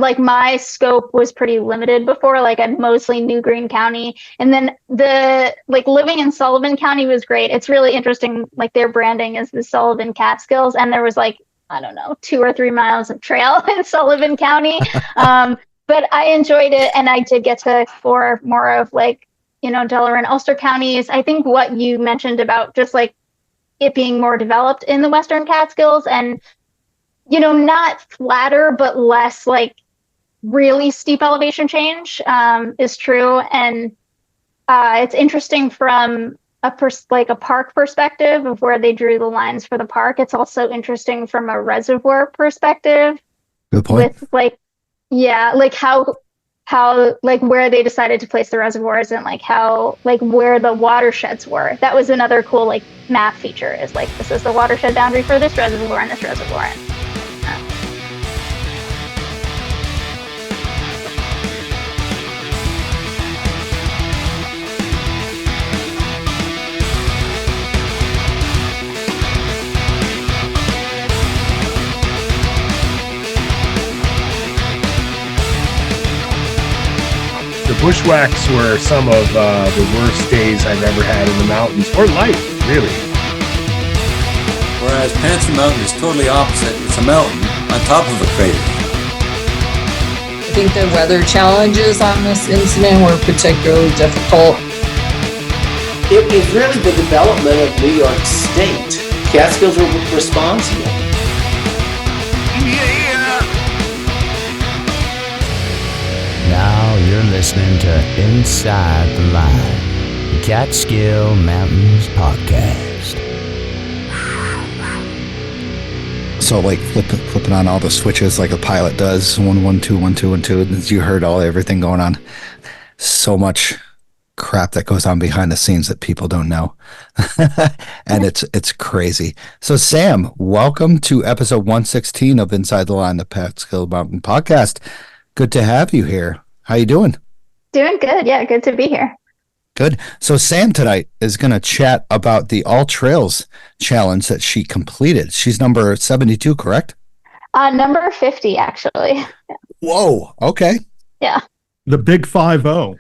like my scope was pretty limited before. Like I mostly knew Greene County, and then the like living in Sullivan County was great. It's really interesting. Like their branding is the Sullivan Catskills, and there was like, I don't know, 2 or 3 miles of trail in Sullivan County. But I enjoyed it, and I did get to explore more of like, Delaware and Ulster counties. I think what you mentioned about just like it being more developed in the Western Catskills and, not flatter, but less like really steep elevation change is true. And it's interesting from a park perspective of where they drew the lines for the park. It's also interesting from a reservoir perspective. Good point. With like, yeah, like how like where they decided to place the reservoirs and like how like where the watersheds were. That was another cool like map feature, is like this is the watershed boundary for this reservoir and this reservoir. The bushwhacks were some of the worst days I've ever had in the mountains, or life, really. Whereas Panther Mountain is totally opposite. It's a mountain on top of a crater. I think the weather challenges on this incident were particularly difficult. It was really the development of New York State. Catskills were responsible. Now you're listening to Inside the Line, the Catskill Mountains podcast. So like flipping on all the switches like a pilot does, 1 1 2 1 2 1 2. You heard everything going on. So much crap that goes on behind the scenes that people don't know, and it's crazy. So Sam, welcome to episode 116 of Inside the Line, the Catskill Mountain podcast. Good to have you here. How you doing? Doing good. Yeah, good to be here. Good. So Sam tonight is going to chat about the All Trails challenge that she completed. She's number 72, correct? Number 50, actually. Whoa. Okay. Yeah. The big 5-0.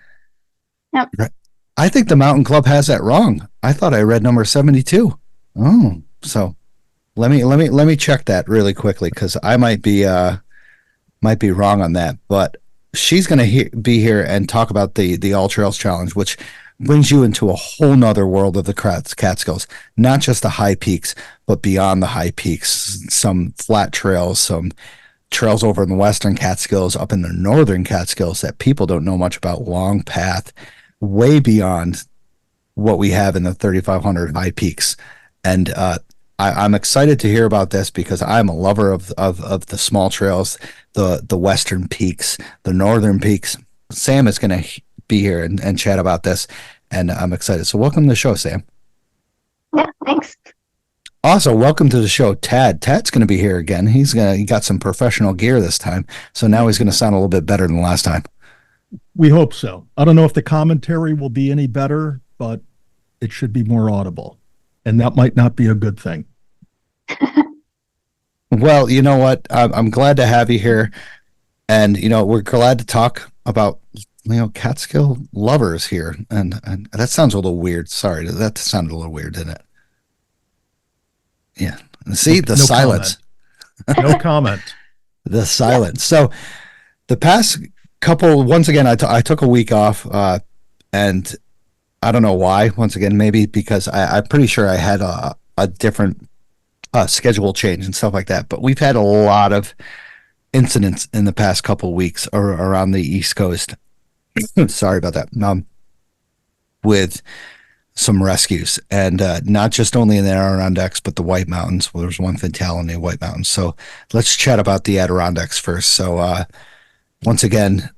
Yep. Right. I think the Mountain Club has that wrong. I thought I read number 72. Oh, so let me check that really quickly, because I might be wrong on that. But she's going to be here and talk about the All Trails challenge, which brings you into a whole nother world of the Catskills, not just the high peaks, but beyond the high peaks, some flat trails, some trails over in the Western Catskills, up in the Northern Catskills that people don't know much about, long path, way beyond what we have in the 3,500 high peaks. And I'm excited to hear about this because I'm a lover of the small trails, the Western peaks, the Northern peaks. Sam is going to be here and chat about this, and I'm excited. So welcome to the show, Sam. Yeah, thanks. Also, welcome to the show, Tad. Tad's going to be here again. He got some professional gear this time, so now he's going to sound a little bit better than last time. We hope so. I don't know if the commentary will be any better, but it should be more audible, and that might not be a good thing. Well, you know what? I'm glad to have you here, and we're glad to talk about Catskill lovers here, and that sounds a little weird. Sorry, that sounded a little weird, didn't it? Yeah. See the silence. No comment. The silence. So the past couple, once again, I took a week off, and I don't know why. Once again, maybe because I'm pretty sure I had a different schedule change and stuff like that. But we've had a lot of incidents in the past couple of weeks around the East Coast. Sorry about that. With some rescues, and not just only in the Adirondacks, but the White Mountains. Well, there was one fatality in White Mountains. So let's chat about the Adirondacks first. So once again,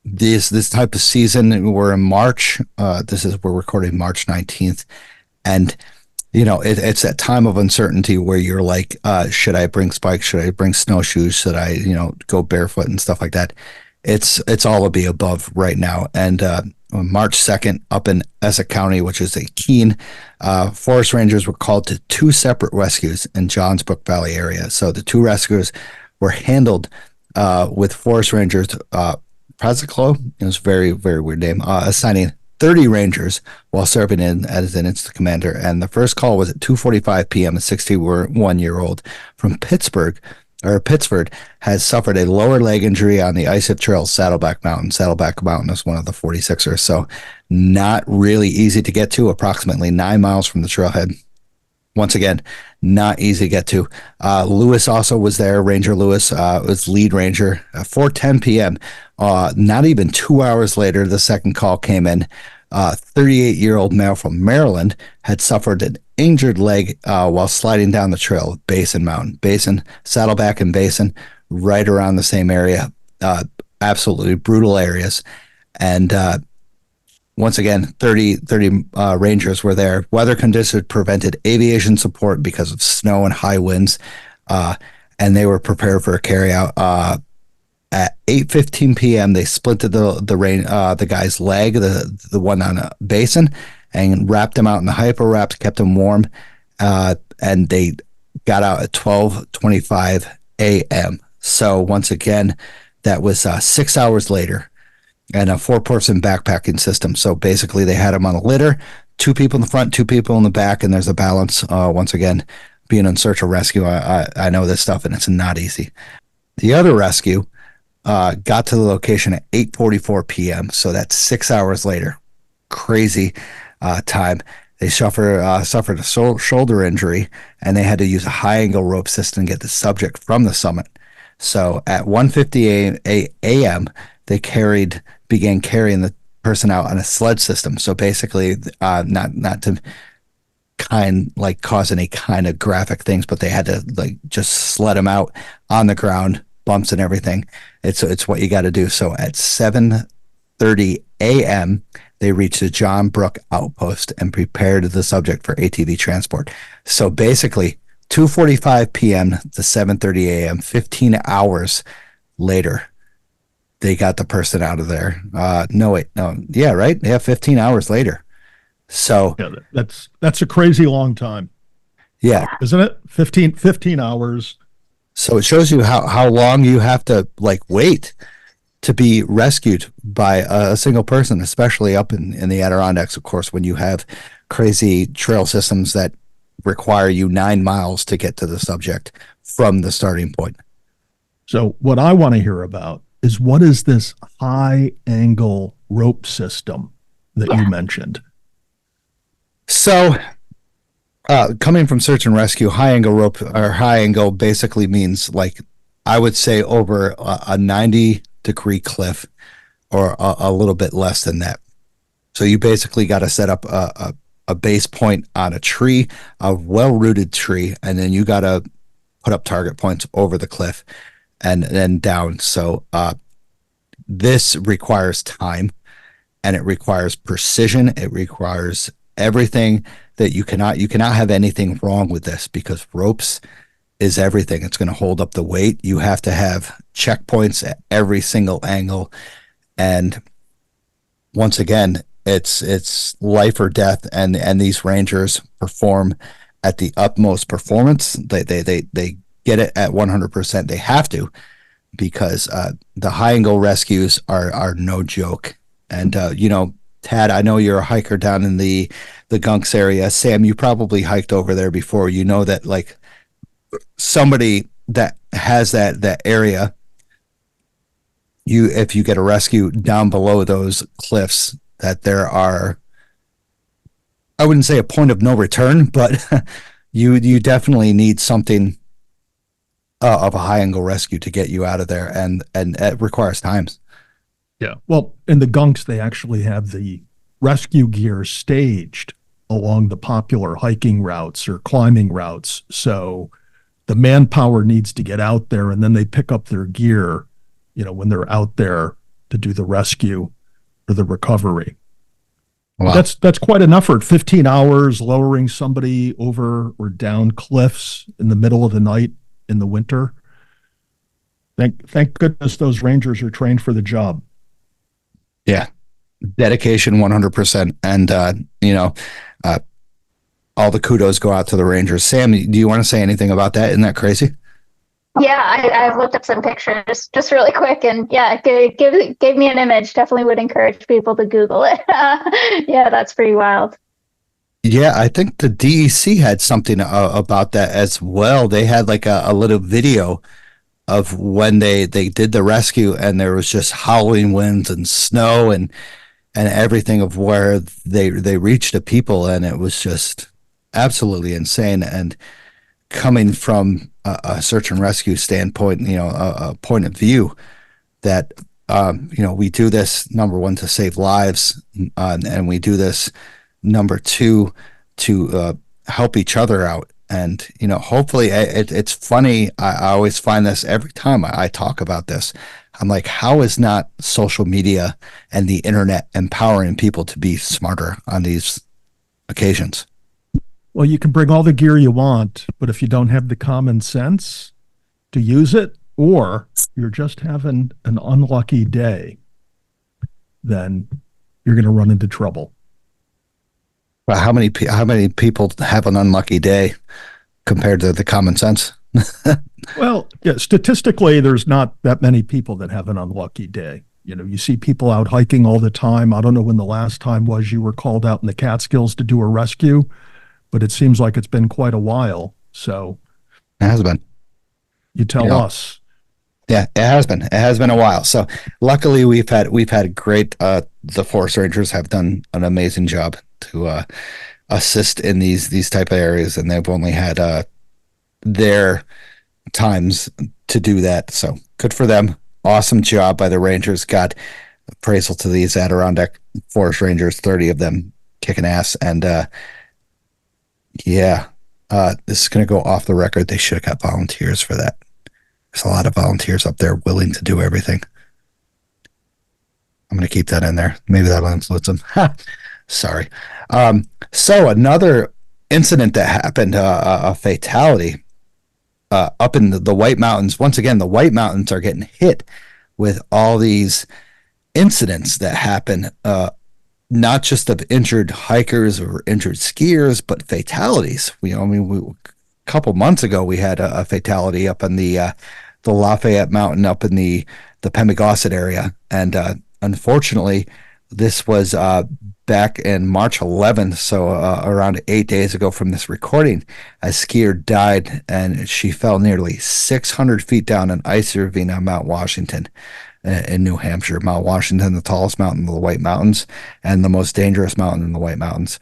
this type of season, we're in March. We're recording March 19th, and it's that time of uncertainty where you're like, should I bring spikes? Should I bring snowshoes? Should I, go barefoot and stuff like that? It's all of the above right now. And March 2nd, up in Essex County, which is a Keene, forest rangers were called to 2 separate rescues in Johns Brook Valley area. So the 2 rescues were handled with forest rangers, Prazaclo, it was a very, very weird name, assigning 30 rangers while serving as an instant commander. And the first call was at 2:45 p.m. A 61-year-old from Pittsburgh has suffered a lower leg injury on the Ice Trail Saddleback Mountain. Saddleback Mountain is one of the 46ers, so not really easy to get to, approximately 9 miles from the trailhead. Once again, not easy to get to. Lewis also was there. Ranger Lewis was lead ranger. 4:10 p.m., not even 2 hours later, the second call came in. 38-year-old male from Maryland had suffered an injured leg while sliding down the trail, Basin Mountain. Basin, Saddleback and Basin, right around the same area. Absolutely brutal areas. And once again, 30 rangers were there. Weather conditions prevented aviation support because of snow and high winds, and they were prepared for a carryout. At 8:15 p.m., they splinted the guy's leg, the one on a Basin, and wrapped him out in the hyper wraps, kept him warm, and they got out at 12:25 a.m. So once again, that was 6 hours later, and a 4-person backpacking system. So basically, they had him on a litter, 2 people in the front, 2 people in the back, and there's a balance. Once again, being in search of rescue, I know this stuff, and it's not easy. The other rescue got to the location at 8:44 p.m. So that's 6 hours later. Crazy time. They suffered a shoulder injury, and they had to use a high angle rope system to get the subject from the summit. So at 1:50 a.m., they began carrying the person out on a sled system. So basically, not to cause any kind of graphic things, but they had to just sled him out on the ground, bumps and everything. It's what you got to do. So at 7:30 a.m., they reached the John Brook outpost and prepared the subject for ATV transport. So basically, 2:45 p.m. to 7:30 a.m., 15 hours later, they got the person out of there. Yeah, right? Yeah, 15 hours later. So yeah, that's a crazy long time. Yeah. Isn't it? 15 hours. So it shows you how long you have to wait to be rescued by a single person, especially up in the Adirondacks, of course, when you have crazy trail systems that require you 9 miles to get to the subject from the starting point. So what I want to hear about is, what is this high angle rope system that you mentioned? So coming from search and rescue, high angle rope or high angle basically means, I would say, over a 90-degree cliff or a little bit less than that. So you basically got to set up a base point on a tree, a well-rooted tree, and then you got to put up target points over the cliff and then down. So this requires time, and it requires precision. It requires everything that you cannot have anything wrong with this, because ropes is everything. It's going to hold up the weight. You have to have checkpoints at every single angle. And once again, it's life or death. And these rangers perform at the utmost performance. They get it at 100%. They have to, because the high angle rescues are no joke. And Tad, I know you're a hiker down in the Gunks area. Sam, you probably hiked over there before. You know that somebody that has that area, if you get a rescue down below those cliffs, that there are, I wouldn't say a point of no return, but you definitely need something of a high angle rescue to get you out of there, and it requires times. Yeah. Well, in the Gunks, they actually have the rescue gear staged along the popular hiking routes or climbing routes. So the manpower needs to get out there, and then they pick up their gear, when they're out there to do the rescue or the recovery. Wow. That's quite an effort. 15 hours lowering somebody over or down cliffs in the middle of the night in the winter. Thank goodness those rangers are trained for the job. Yeah. Dedication 100%. And, all the kudos go out to the Rangers. Sam, do you want to say anything about that? Isn't that crazy? Yeah, I've looked up some pictures just really quick, and yeah, it gave me an image. Definitely would encourage people to Google it. Yeah, that's pretty wild. Yeah, I think the DEC had something about that as well. They had like a little video of when they did the rescue, and there was just howling winds and snow and everything of where they reached the people, and it was just absolutely insane. And coming from a search and rescue standpoint, a point of view that we do this number one to save lives, and we do this number two to help each other out. And hopefully, it's funny. I always find this every time I talk about this. I'm like, how is not social media and the internet empowering people to be smarter on these occasions? Well, you can bring all the gear you want, but if you don't have the common sense to use it, or you're just having an unlucky day, then you're going to run into trouble. Well, how many people have an unlucky day compared to the common sense? Well, yeah, statistically, there's not that many people that have an unlucky day. You see people out hiking all the time. I don't know when the last time was you were called out in the Catskills to do a rescue, but it seems like it's been quite a while. So it has been. You tell us. Yeah, it has been. It has been a while. So luckily we've had great, the forest rangers have done an amazing job to assist in these type of areas, and they've only had their times to do that. So good for them. Awesome job by the rangers. Got appraisal to these Adirondack forest rangers, 30 of them kicking ass. And this is going to go off the record. They should have got volunteers for that. There's a lot of volunteers up there willing to do everything. I'm going to keep that in there. Maybe that'll influence them. Sorry. So another incident that happened, a fatality up in the White Mountains. Once again, the White Mountains are getting hit with all these incidents that happen, not just of injured hikers or injured skiers, but fatalities. A couple months ago, we had a fatality up in the Lafayette Mountain up in the Pemigosset area. And unfortunately, this was back in March 11th, so around 8 days ago from this recording. A skier died, and she fell nearly 600 feet down an icy ravine on Mount Washington in New Hampshire. Mount Washington, the tallest mountain of the White Mountains and the most dangerous mountain in the White Mountains.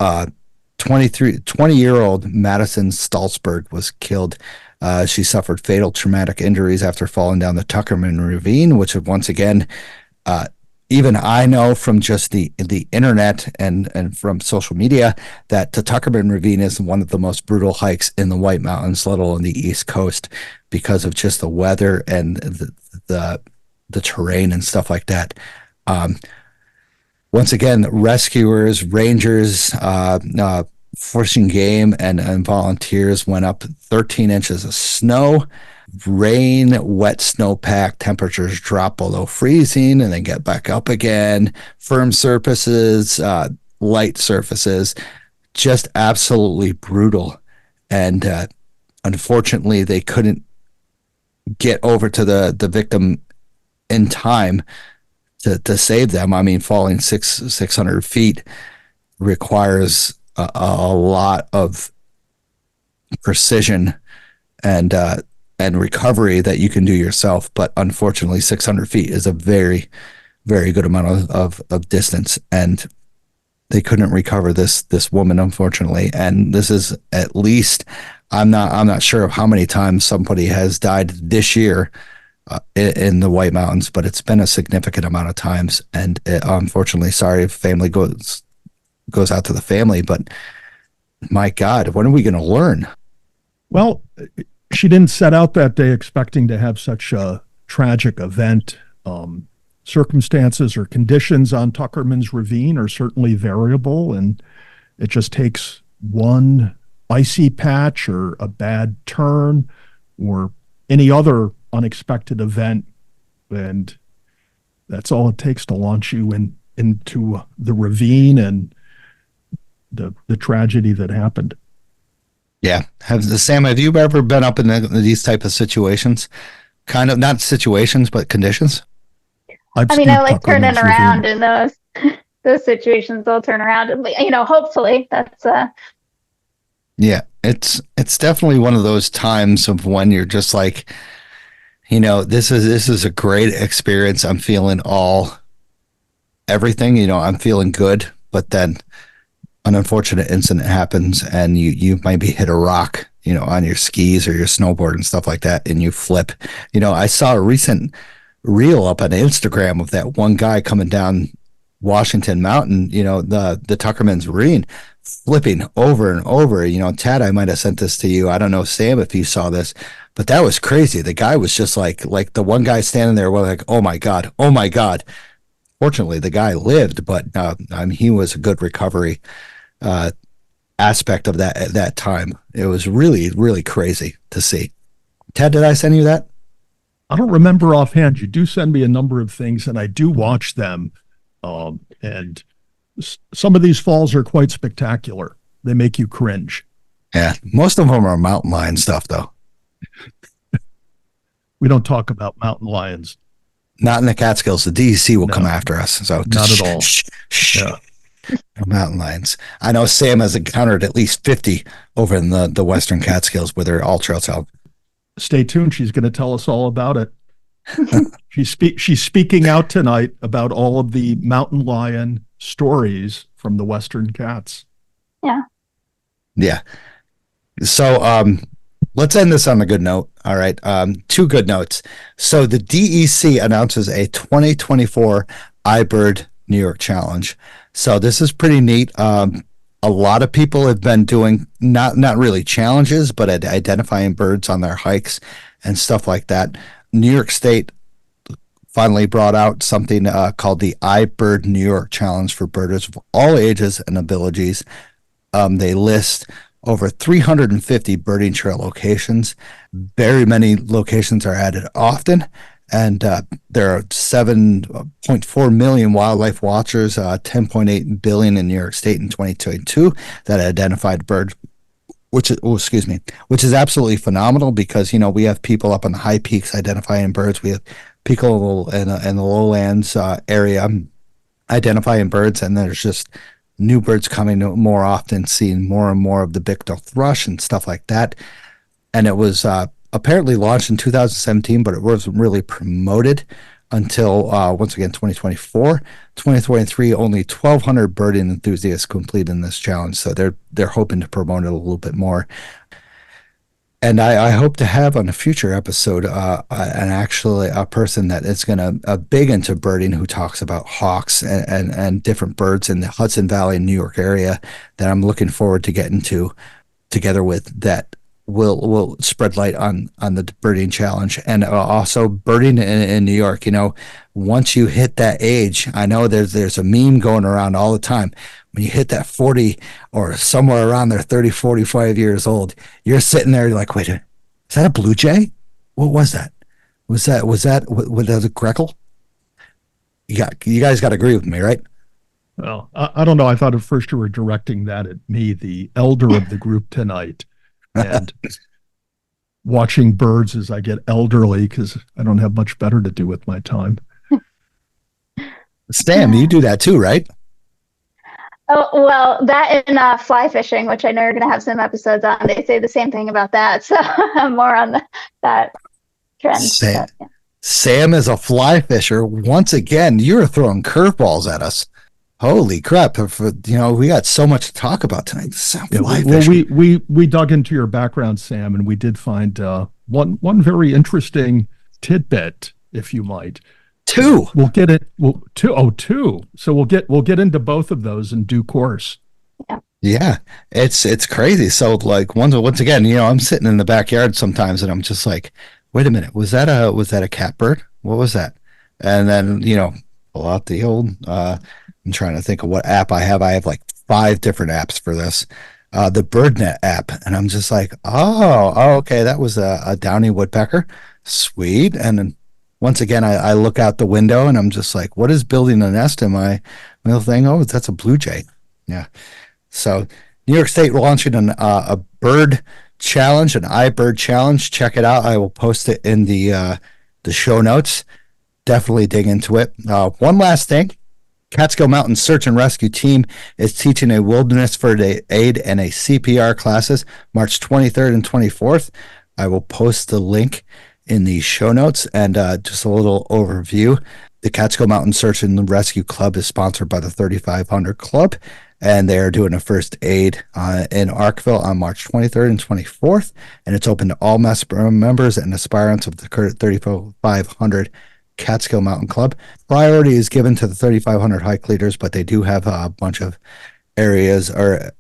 20-year-old Madison Stolzberg was killed. She suffered fatal traumatic injuries after falling down the Tuckerman Ravine, which once again, even I know from just the internet and from social media that the Tuckerman Ravine is one of the most brutal hikes in the White Mountains, let alone the East Coast, because of just the weather and the terrain and stuff like that. Once again, rescuers, rangers, fishing game, and volunteers went up 13 inches of snow. Rain, wet snowpack, temperatures drop below freezing and then get back up again. Firm surfaces, light surfaces, just absolutely brutal. And unfortunately, they couldn't get over to the victim in time to save them. I mean, falling 600 feet requires a lot of precision and recovery that you can do yourself. But unfortunately, 600 feet is a very, very good amount of distance. And they couldn't recover this woman, unfortunately. And this is at least, I'm not sure of how many times somebody has died this year in the White Mountains, but it's been a significant amount of times. And unfortunately, sorry if family goes out to the family, but my God, when are we going to learn? Well, she didn't set out that day expecting to have such a tragic event. Circumstances or conditions on Tuckerman's Ravine are certainly variable, and it just takes one icy patch or a bad turn or any other unexpected event, and that's all it takes to launch you into the ravine and the tragedy that happened. Yeah. Sam, have you ever been up in these type of situations? Kind of not situations, but conditions. I've I mean, I skied like turning puckermans around ravine. in those situations. I'll turn around and, hopefully that's Yeah, it's definitely one of those times of when you're just like, this is a great experience. I'm feeling everything. I'm feeling good, but then an unfortunate incident happens, and you might be hit a rock, on your skis or your snowboard and stuff like that, and you flip. I saw a recent reel up on Instagram of that one guy coming down Washington Mountain, the Tuckerman's Ravine, flipping over and over. Tad, I might have sent this to you. I don't know, Sam, if you saw this, but that was crazy. The guy was just like the one guy standing there was like, oh my God, oh my God. Fortunately, the guy lived, but he was a good recovery uh, aspect of that at that time. It was really, really crazy to see. Ted, did I send you that? I don't remember offhand. You do send me a number of things, and I do watch them. And some of these falls are quite spectacular. They make you cringe. Yeah, most of them are mountain lion stuff, though. We don't talk about mountain lions. Not in the Catskills. The DEC will No, come after us. So not at all. Yeah. Mountain lions. I know Sam has encountered at least 50 over in the Western Catskills where they're all trails out. Stay tuned. She's going to tell us all about it. She's speaking out tonight about all of the mountain lion stories from the Western Cats. yeah. Yeah. So let's end this on a good note. All right. Two good notes. So the DEC announces a 2024 iBird New York Challenge. So this is pretty neat. A lot of people have been doing not really challenges, but identifying birds on their hikes and stuff like that. New York State finally brought out something called the iBird New York Challenge for birders of all ages and abilities. They list over 350 birding trail locations. Very many locations are added often. And there are 7.4 million wildlife watchers, 10.8 billion in New York State in 2022 that identified birds, which is absolutely phenomenal because, we have people up on the high peaks identifying birds. We have people in the lowlands area identifying birds, and there's just new birds coming more often, seeing more and more of the Bicknell thrush and stuff like that. And it was apparently launched in 2017, but it wasn't really promoted until once again 2024. 2023, only 1,200 birding enthusiasts completed this challenge, so they're hoping to promote it a little bit more. And I hope to have on a future episode a person that is going to big into birding who talks about hawks and different birds in the Hudson Valley, New York area that I'm looking forward to getting to together with that will spread light on the birding challenge and also birding in New York. Once you hit that age, I know there's a meme going around all the time. When you hit that 40 or somewhere around there, 30, 45 years old, you're sitting there, you're like, wait, is that a blue jay? What was that? Was that a greckle? You guys got to agree with me, right? Well, I don't know. I thought at first you were directing that at me, the elder of the group tonight, and watching birds as I get elderly because I don't have much better to do with my time. Sam, you do that too, right? Oh, well, that and fly fishing, which I know you're going to have some episodes on. They say the same thing about that. So I'm more on that trend. Sam, Sam is a fly fisher. Once again, you're throwing curveballs at us. Holy crap. We got so much to talk about tonight. We dug into your background, Sam, and we did find one very interesting tidbit, if you might. Two. We'll get it. Two. So we'll get into both of those in due course. Yeah, it's crazy. So like once again, I'm sitting in the backyard sometimes, and I'm just like, wait a minute, was that a catbird? What was that? And then pull out the old. I'm trying to think of what app I have. I have like 5 different apps for this. The BirdNet app, and I'm just like, oh, okay, that was a downy woodpecker, sweet, and then. Once again, I look out the window and I'm just like, what is building a nest in my little thing? Oh, that's a blue jay. Yeah. So New York State launching a bird challenge, an iBird challenge. Check it out. I will post it in the show notes. Definitely dig into it. One last thing. Catskill Mountain Search and Rescue Team is teaching a wilderness first aid and a CPR classes March 23rd and 24th. I will post the link in the show notes, and just a little overview. The Catskill Mountain Search and Rescue Club is sponsored by the 3500 Club, and they are doing a first aid in Arkville on March 23rd and 24th, and it's open to all members and aspirants of the current 3500 Catskill Mountain Club. Priority is given to the 3,500 hike leaders, but they do have a bunch of areas or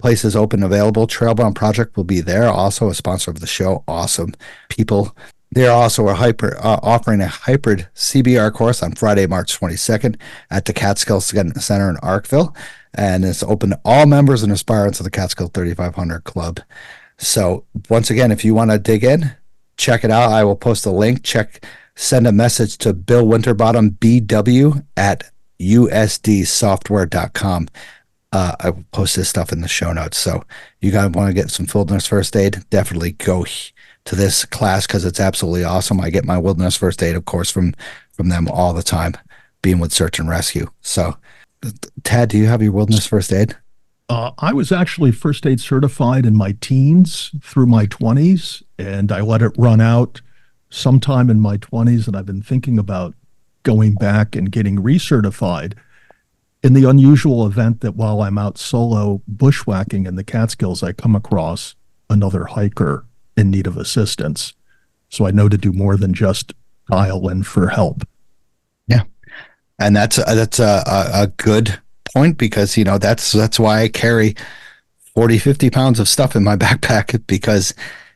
places open available. Trailbound Project will be there, also a sponsor of the show. Awesome people. They are also offering a hybrid CBR course on Friday, March 22nd at the Catskills Center in Arkville, and it's open to all members and aspirants of the Catskill 3,500 Club. So once again, if you want to dig in, check it out. I will post a link. Send a message to Bill Winterbottom, BW at usdsoftware.com. I will post this stuff in the show notes. So you guys want to get some wilderness first aid, definitely go to this class because it's absolutely awesome. I get my wilderness first aid, of course, from them all the time, being with search and rescue. So, Tad, do you have your wilderness first aid? I was actually first aid certified in my teens through my 20s, and I let it run out sometime in my 20s, and I've been thinking about going back and getting recertified in the unusual event that while I'm out solo bushwhacking in the Catskills, I come across another hiker in need of assistance. So I know to do more than just dial in for help. Yeah. And that's a good point, because, that's why I carry 40, 50 pounds of stuff in my backpack, because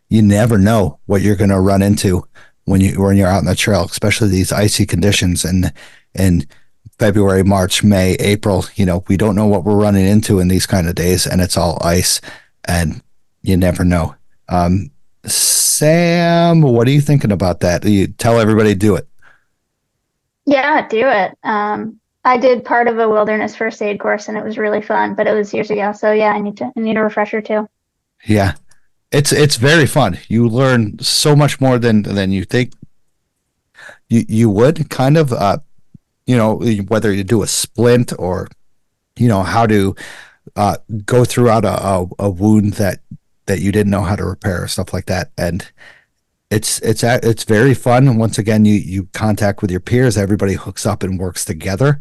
you never know what you're going to run into when you're out on the trail, especially these icy conditions in February, March, May, April. We don't know what we're running into in these kind of days, and it's all ice, and you never know. Sam, what are you thinking about that? You tell everybody to do it. Yeah, do it. I did part of a wilderness first aid course, and it was really fun, but it was years ago. So yeah, I need a refresher too. Yeah. It's very fun. You learn so much more than you think you would, kind of, whether you do a splint or, how to go throughout a wound that you didn't know how to repair, stuff like that. And it's very fun. And once again, you contact with your peers. Everybody hooks up and works together.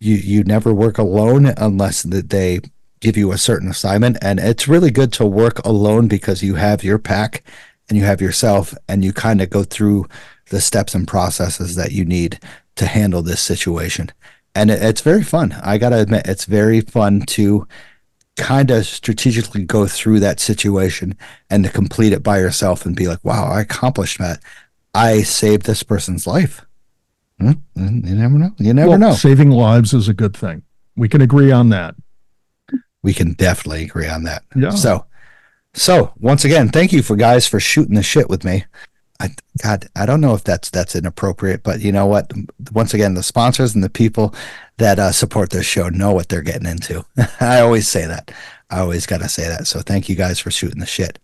You never work alone unless they give you a certain assignment, and it's really good to work alone because you have your pack and you have yourself, and you kind of go through the steps and processes that you need to handle this situation. And it's very fun. I gotta admit, it's very fun to kind of strategically go through that situation and to complete it by yourself and be like, wow, I accomplished that. I saved this person's life. You never know. You never know. Saving lives is a good thing. We can agree on that. We can definitely agree on that. Yeah. So once again, thank you for shooting the shit with me. I don't know if that's inappropriate, but you know what? Once again, the sponsors and the people that support this show know what they're getting into. I always say that. I always got to say that. So thank you guys for shooting the shit.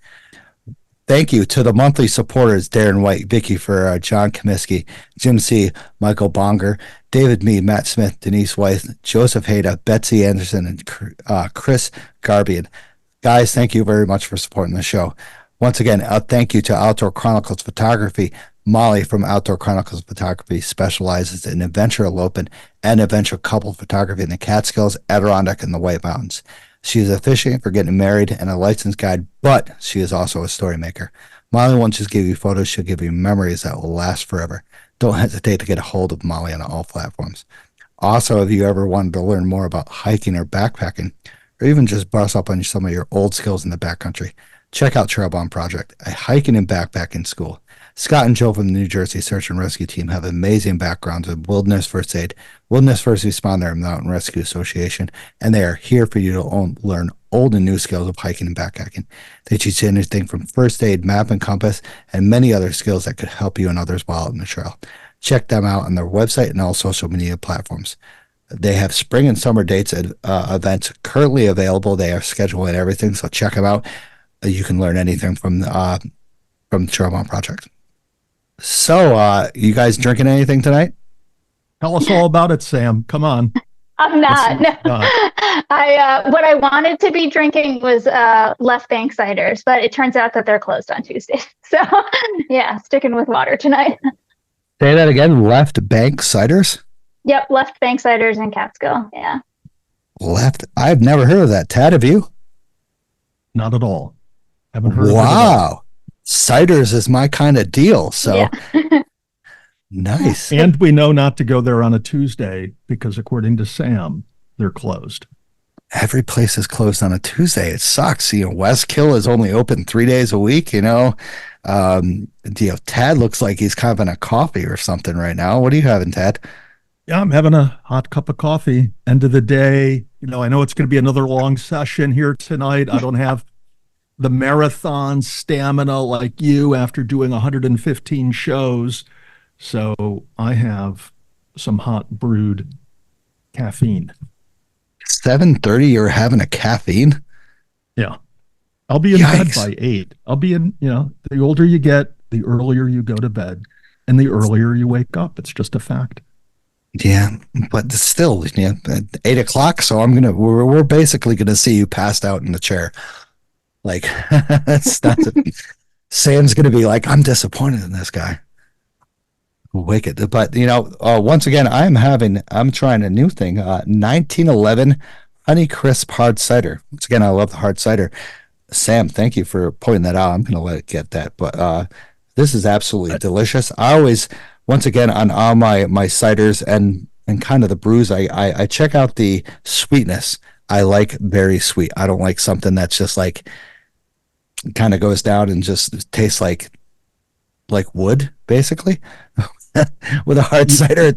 Thank you to the monthly supporters, Darren White, Vicky Ferrer, John Comiskey, Jim C., Michael Bonger, David Mead, Matt Smith, Denise Weiss, Joseph Hayda, Betsy Anderson, and Chris Garbian. Guys, thank you very much for supporting the show. Once again, thank you to Outdoor Chronicles Photography. Molly from Outdoor Chronicles Photography specializes in adventure elopement and adventure couple photography in the Catskills, Adirondack, and the White Mountains. She is officiant for getting married and a licensed guide, but she is also a story maker. Molly won't just give you photos, she'll give you memories that will last forever. Don't hesitate to get a hold of Molly on all platforms. Also, if you ever wanted to learn more about hiking or backpacking, or even just brush up on some of your old skills in the backcountry, check out Trailbound Project, a hiking and backpacking school. Scott and Joe from the New Jersey Search and Rescue Team have amazing backgrounds in wilderness first aid, wilderness first responder, and Mountain Rescue Association, and they are here for you to learn old and new skills of hiking and backpacking. They teach you anything from first aid, map and compass, and many other skills that could help you and others while out on the trail. Check them out on their website and all social media platforms. They have spring and summer dates and events currently available. They are scheduling everything, so check them out. You can learn anything from the Trailmont Project. So, you guys drinking anything tonight? Tell us all about it, Sam. Come on. I'm not. No. Not. I what I wanted to be drinking was Left Bank ciders, but it turns out that they're closed on Tuesday. So yeah, sticking with water tonight. Say that again. Left Bank Ciders? Yep, Left Bank ciders in Catskill. Yeah. Left. I've never heard of that. Tad, have you? Not at all. Haven't heard of it at all. Wow. Ciders is my kind of deal. So Yeah. nice. And we know not to go there on a Tuesday because according to Sam, they're closed. Every place is closed on a Tuesday. It sucks. Westkill is only open 3 days a week. Tad looks like he's having a coffee or something right now. What are you having, Tad? Yeah, I'm having a hot cup of coffee. End of the day. I know it's going to be another long session here tonight. I don't have the marathon stamina like you after doing 115 shows. So I have some hot brewed caffeine. 7:30, you're having a caffeine? Yeah. I'll be in bed by 8. I'll be in, the older you get, the earlier you go to bed and the earlier you wake up. It's just a fact. Yeah, but still, at 8:00. So we're basically gonna see you passed out in the chair. Like Sam's gonna be like, I'm disappointed in this guy. Wicked. But once again, I'm trying a new thing. 1911 Honey Crisp Hard Cider. Once again, I love the hard cider. Sam, thank you for pointing that out. I'm gonna let it get that. But this is absolutely delicious. I always, once again, on all my ciders and kind of the brews, I check out the sweetness. I like very sweet. I don't like something that's just like kind of goes down and just tastes like wood, basically. With a hard cider.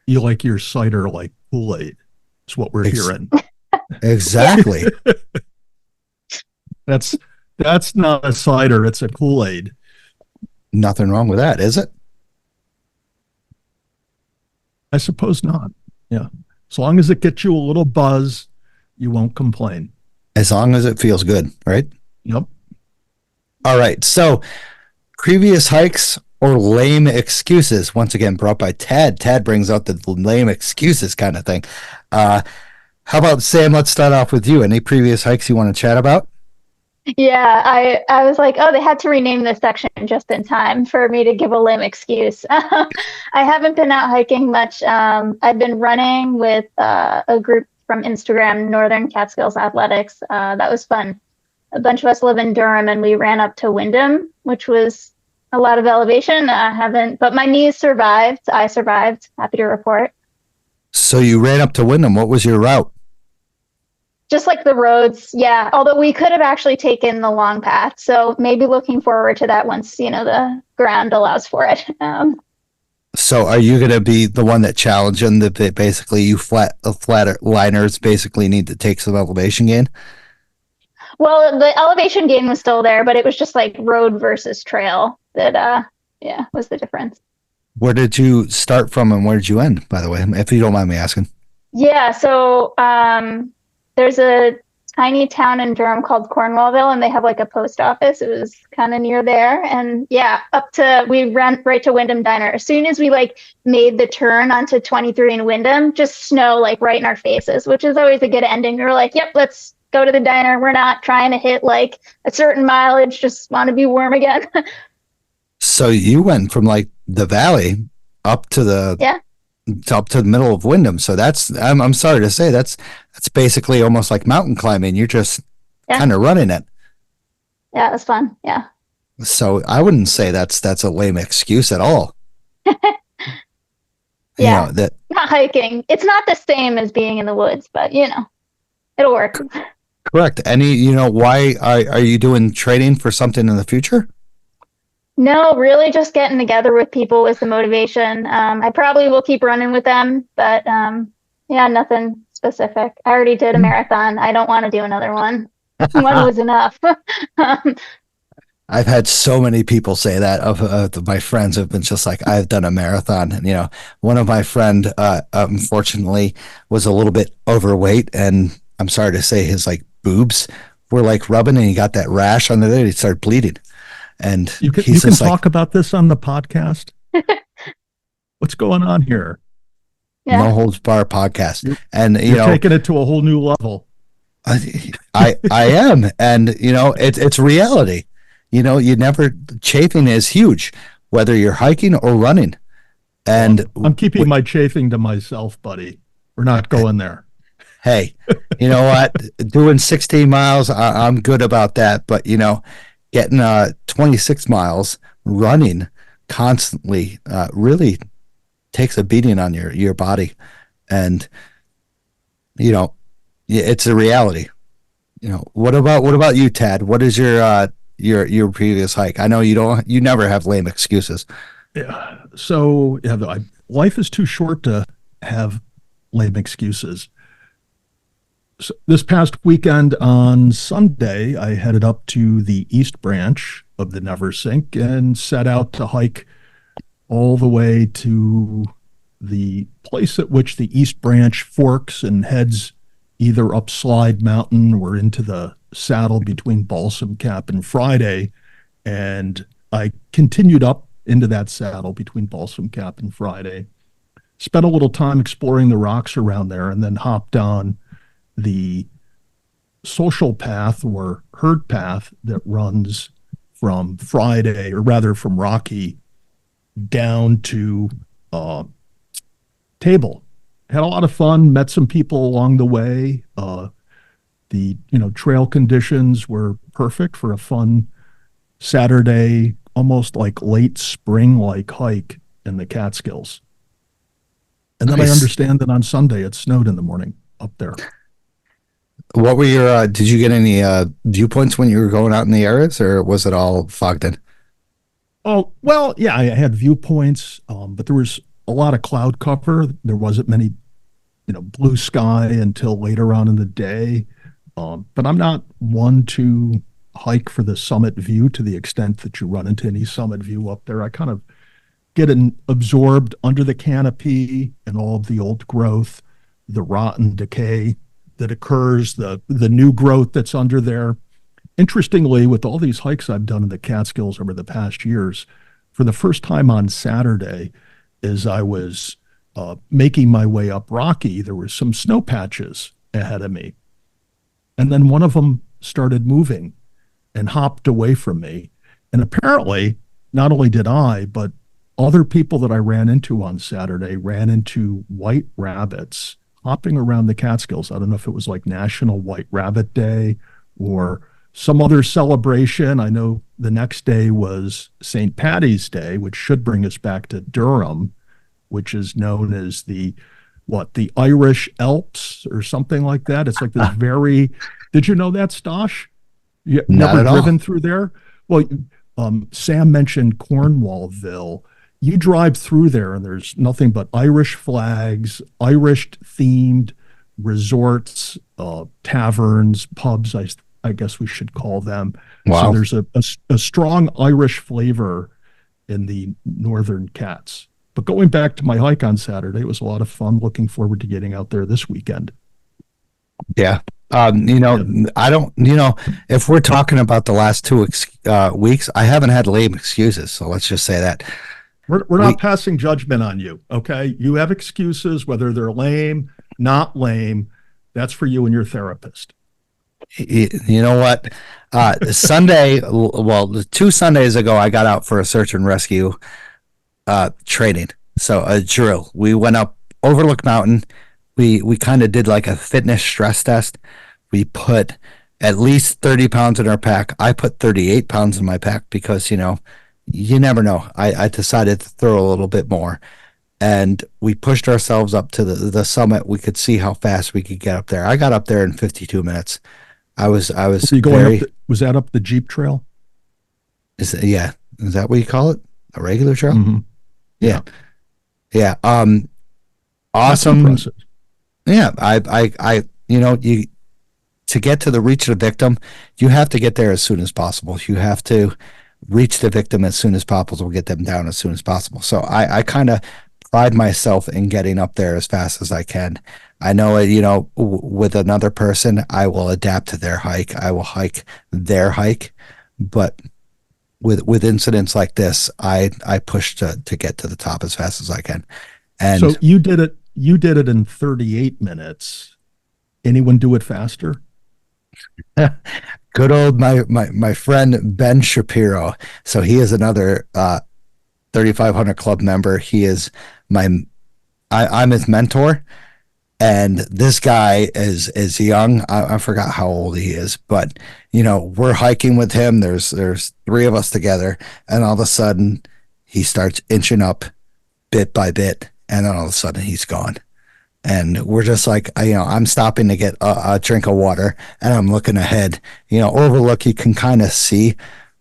You like your cider like Kool-Aid. That's what we're hearing. Exactly. That's not a cider, it's a Kool-Aid. Nothing wrong with that, is it? I suppose not. Yeah. As long as it gets you a little buzz, you won't complain. As long as it feels good, right? Yep. All right. So, previous hikes or lame excuses, once again brought by Tad. Tad brings out the lame excuses kind of thing. How about, Sam, let's start off with you. Any previous hikes you want to chat about? Yeah, I was like, oh, they had to rename this section just in time for me to give a lame excuse. I haven't been out hiking much. I've been running with a group from Instagram, Northern Catskills Athletics. That was fun. A bunch of us live in Durham, and we ran up to Windham, which was a lot of elevation. But my knees survived. I survived. Happy to report. So you ran up to Windham. What was your route? Just like the roads, yeah. Although we could have actually taken the long path. So maybe looking forward to that once, the ground allows for it. So are you going to be the one that challenging that basically you flatter liners basically need to take some elevation gain? Well, the elevation gain was still there, but it was just like road versus trail that, was the difference. Where did you start from and where did you end, by the way, if you don't mind me asking? Yeah, so there's a tiny town in Durham called Cornwallville, and they have like a post office. It was kind of near there. And yeah, we ran right to Wyndham Diner. As soon as we made the turn onto 23 in Wyndham, just snow right in our faces, which is always a good ending. We were like, yep, let's go to the diner. We're not trying to hit a certain mileage, just want to be warm again. So you went from the valley up to up to the middle of Wyndham. So I'm sorry to say that's basically almost like mountain climbing. You're just kind of running it. Yeah, it was fun. Yeah. So I wouldn't say that's a lame excuse at all. Yeah. Not hiking. It's not the same as being in the woods, but it'll work. Correct. Any, why are you doing training for something in the future? No, really just getting together with people was the motivation. I probably will keep running with them, but nothing specific. I already did a marathon. I don't want to do another one. One was enough. I've had so many people say that of my friends have been just like, I've done a marathon. And, one of my friend, unfortunately was a little bit overweight, and I'm sorry to say his like boobs were like rubbing, and he got that rash on there. He started bleeding. And You can talk about this on the podcast. What's going on here? Yeah. No Holds Bar podcast. And, You're taking it to a whole new level. I am. And, it's reality. Chafing is huge, whether you're hiking or running. And I'm keeping my chafing to myself, buddy. We're not going there. Hey, you know what? Doing 16 miles, I'm good about that. But, getting 26 miles running constantly really takes a beating on your body. And, it's a reality. What about you, Tad? What is your previous hike? I know you never have lame excuses. Yeah. So life is too short to have lame excuses. So this past weekend on Sunday, I headed up to the East Branch of the Neversink and set out to hike all the way to the place at which the East Branch forks and heads either up Slide Mountain or into the saddle between Balsam Cap and Friday. And I continued up into that saddle between Balsam Cap and Friday, spent a little time exploring the rocks around there, and then hopped on the social path or herd path that runs from Friday, or rather from Rocky down to Table. Had a lot of fun, met some people along the way. The trail conditions were perfect for a fun Saturday, almost like late spring like hike in the Catskills. And then Nice. I understand that on Sunday it snowed in the morning up there. What were your, did you get any viewpoints when you were going out in the areas, or was it all fogged in? Oh, well, yeah, I had viewpoints, but there was a lot of cloud cover. There wasn't many, blue sky until later on in the day. But I'm not one to hike for the summit view to the extent that you run into any summit view up there. I kind of get absorbed under the canopy and all of the old growth, the rot and decay that occurs, the new growth that's under there. Interestingly, with all these hikes I've done in the Catskills over the past years, for the first time on Saturday, as I was making my way up Rocky, there were some snow patches ahead of me. And then one of them started moving and hopped away from me. And apparently, not only did I, but other people that I ran into on Saturday ran into white rabbits hopping around the Catskills. I don't know if it was like National White Rabbit Day or some other celebration. I know the next day was St. Paddy's Day, which should bring us back to Durham, which is known as the Irish Alps or something like that. It's like this did you know that, Stosh? You Not never at driven all. through there? Well, Sam mentioned Cornwallville. You drive through there and there's nothing but Irish flags, Irish themed resorts, taverns, pubs, I guess we should call them. Wow. So there's a strong Irish flavor in the Northern Cats. But going back to my hike on Saturday, it was a lot of fun. Looking forward to getting out there this weekend. Yeah. I don't, if we're talking about the last 2 weeks, I haven't had lame excuses. So let's just say that. We're not passing judgment on you, okay? You have excuses, whether they're lame, not lame. That's for you and your therapist. You know what? Sunday, 2 Sundays ago, I got out for a search and rescue training. So a drill. We went up Overlook Mountain. We kind of did like a fitness stress test. We put at least 30 pounds in our pack. I put 38 pounds in my pack because, you never know. I decided to throw a little bit more. And we pushed ourselves up to the summit. We could see how fast we could get up there. I got up there in 52 minutes. I was Were you going was that up the Jeep Trail? Is that what you call it? A regular trail? Mm-hmm. Yeah. Yeah. That's Awesome. impressive. Yeah. You to get to the reach of the victim, you have to get there as soon as possible. You have to reach the victim as soon as possible, get them down as soon as possible. So I kind of pride myself in getting up there as fast as I can. I know, with another person, I will adapt to their hike. I will hike their hike, but with incidents like this, I push to get to the top as fast as I can. And so you did it in 38 minutes. Anyone do it faster? good old my friend Ben Shapiro. So he is another 3,500 Club member. He is I'm his mentor. And this guy is young. I forgot how old he is, but we're hiking with him. There's three of us together, and all of a sudden he starts inching up bit by bit, and then all of a sudden he's gone. And we're just like, I'm stopping to get a drink of water, and I'm looking ahead. Overlook, you can kind of see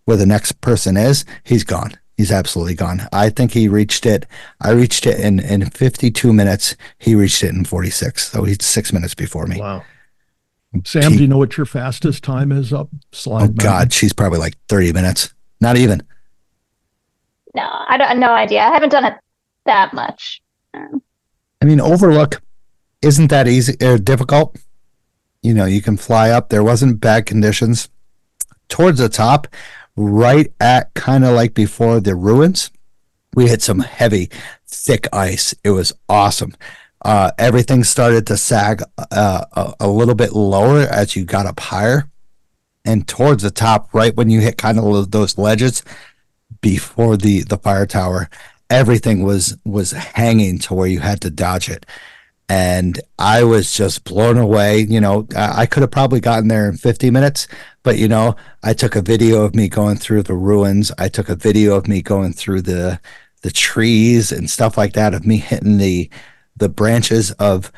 where the next person is. He's gone. He's absolutely gone. I think he reached it. I reached it in 52 minutes. He reached it in 46. So he's 6 minutes before me. Wow. Sam, do you know what your fastest time is up Slide Mountain? God, she's probably like 30 minutes. Not even. No, I don't. No idea. I haven't done it that much. I mean, Overlook isn't that easy or difficult. You can fly up. There wasn't bad conditions. Towards the top, right at kind of like before the ruins, we hit some heavy, thick ice. It was awesome. Everything started to sag a little bit lower as you got up higher. And towards the top, right when you hit kind of those ledges before the fire tower, everything was hanging to where you had to dodge it. And I was just blown away. I could have probably gotten there in 50 minutes, but I took a video of me going through the ruins. I took a video of me going through the trees and stuff like that, of me hitting the branches of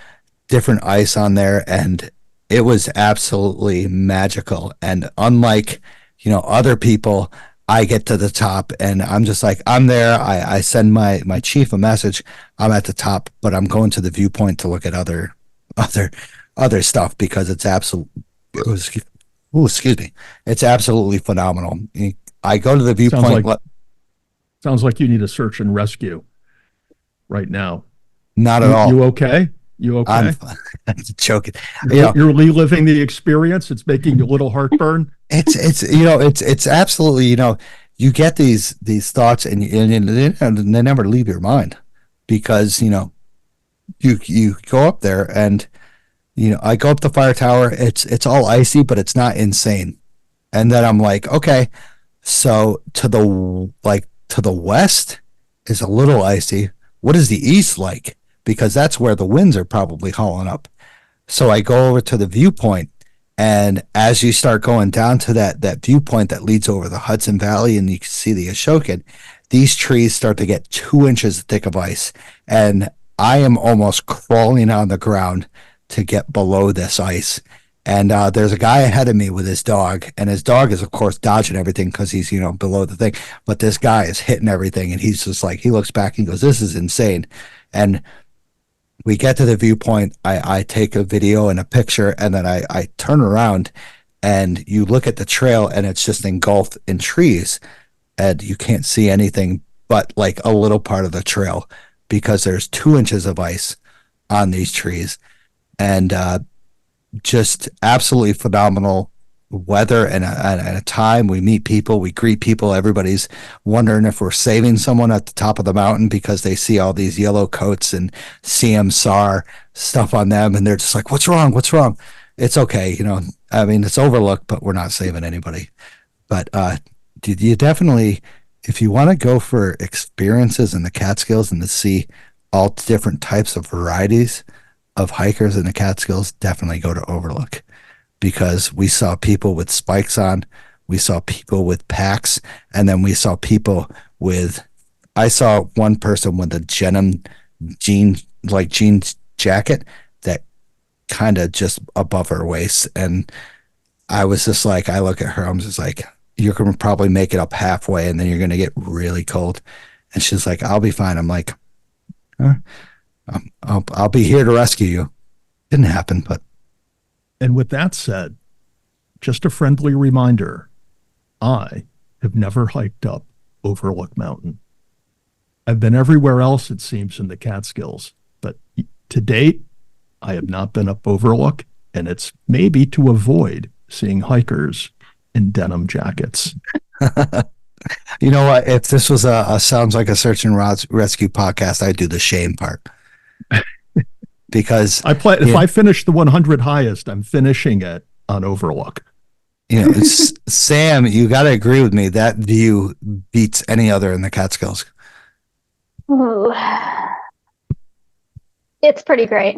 different ice on there, and it was absolutely magical. And unlike other people, I get to the top and I'm just like, I'm there. I send my chief a message. I'm at the top, but I'm going to the viewpoint to look at other stuff, because it's excuse me. It's absolutely phenomenal. I go to the viewpoint. Sounds like you need a search and rescue right now. Not at all. You okay? You okay? I'm joking. You're reliving the experience. It's making you a little heartburn. It's absolutely, you get these thoughts and they never leave your mind, because you go up there and I go up the fire tower. It's all icy, but it's not insane. And then I'm like, okay, so to the west is a little icy. What is the east like? Because that's where the winds are probably hauling up. So I go over to the viewpoint, and as you start going down to that viewpoint that leads over the Hudson Valley and you can see the Ashokan, these trees start to get 2 inches thick of ice. And I am almost crawling on the ground to get below this ice. And there's a guy ahead of me with his dog, and his dog is, of course, dodging everything because he's, below the thing. But this guy is hitting everything, and he's just like, he looks back and goes, this is insane. And we get to the viewpoint. I take a video and a picture, and then I turn around, and you look at the trail, and it's just engulfed in trees, and you can't see anything but like a little part of the trail, because there's 2 inches of ice on these trees. And just absolutely phenomenal weather and a time. We meet people, we greet people. Everybody's wondering if we're saving someone at the top of the mountain because they see all these yellow coats and CM SAR stuff on them, and they're just like, what's wrong? It's okay. It's Overlook, but we're not saving anybody. But you definitely, if you want to go for experiences in the Catskills and to see all different types of varieties of hikers in the Catskills, definitely go to Overlook. Because we saw people with spikes on, we saw people with packs, and then we saw people I saw one person with a denim jeans jacket that kind of just above her waist. And I was just like, I look at her, I'm just like, you're going to probably make it up halfway and then you're going to get really cold. And she's like, I'll be fine. I'm like, I'll be here to rescue you. Didn't happen, but. And with that said, just a friendly reminder, I have never hiked up Overlook Mountain. I've been everywhere else, it seems, in the Catskills, but to date, I have not been up Overlook, and it's maybe to avoid seeing hikers in denim jackets. You know what? If this was a sounds like a search and rescue podcast, I'd do the shame part. Because if I finish the 100 highest, I'm finishing it on Overlook. Sam, you got to agree with me. That view beats any other in the Catskills. Ooh. It's pretty great.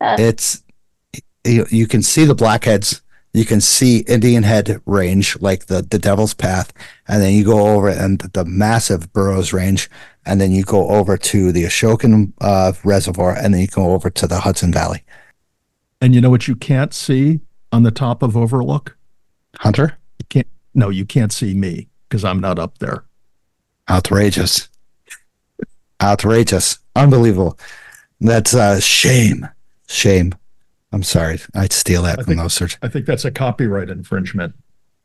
It's you can see the Blackheads, you can see Indian Head Range, like the Devil's Path, and then you go over and the massive Burroughs Range, and then you go over to the Ashokan Reservoir, and then you go over to the Hudson Valley. And you know what you can't see on the top of Overlook? Hunter? You can't see me because I'm not up there. Outrageous. Unbelievable. That's shame. I'm sorry. I'd steal that from those search. I think that's a copyright infringement.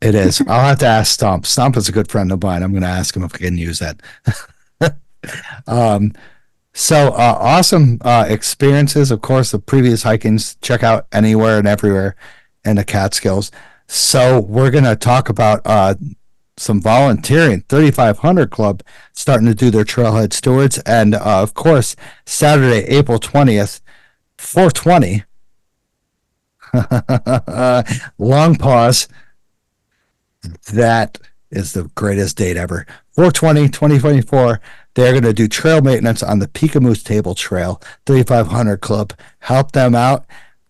It is. I'll have to ask Stomp. Stomp is a good friend of mine. I'm going to ask him if I can use that. Awesome experiences. Of course, the previous hikings, check out anywhere and everywhere in the Catskills. So we're going to talk about some volunteering. 3500 Club starting to do their Trailhead Stewards. And of course, Saturday, April 20th, 420. Long pause. That is the greatest date ever. 4/20/2024. They're going to do trail maintenance on the Peekamoose Table Trail. 3500 Club. Help them out.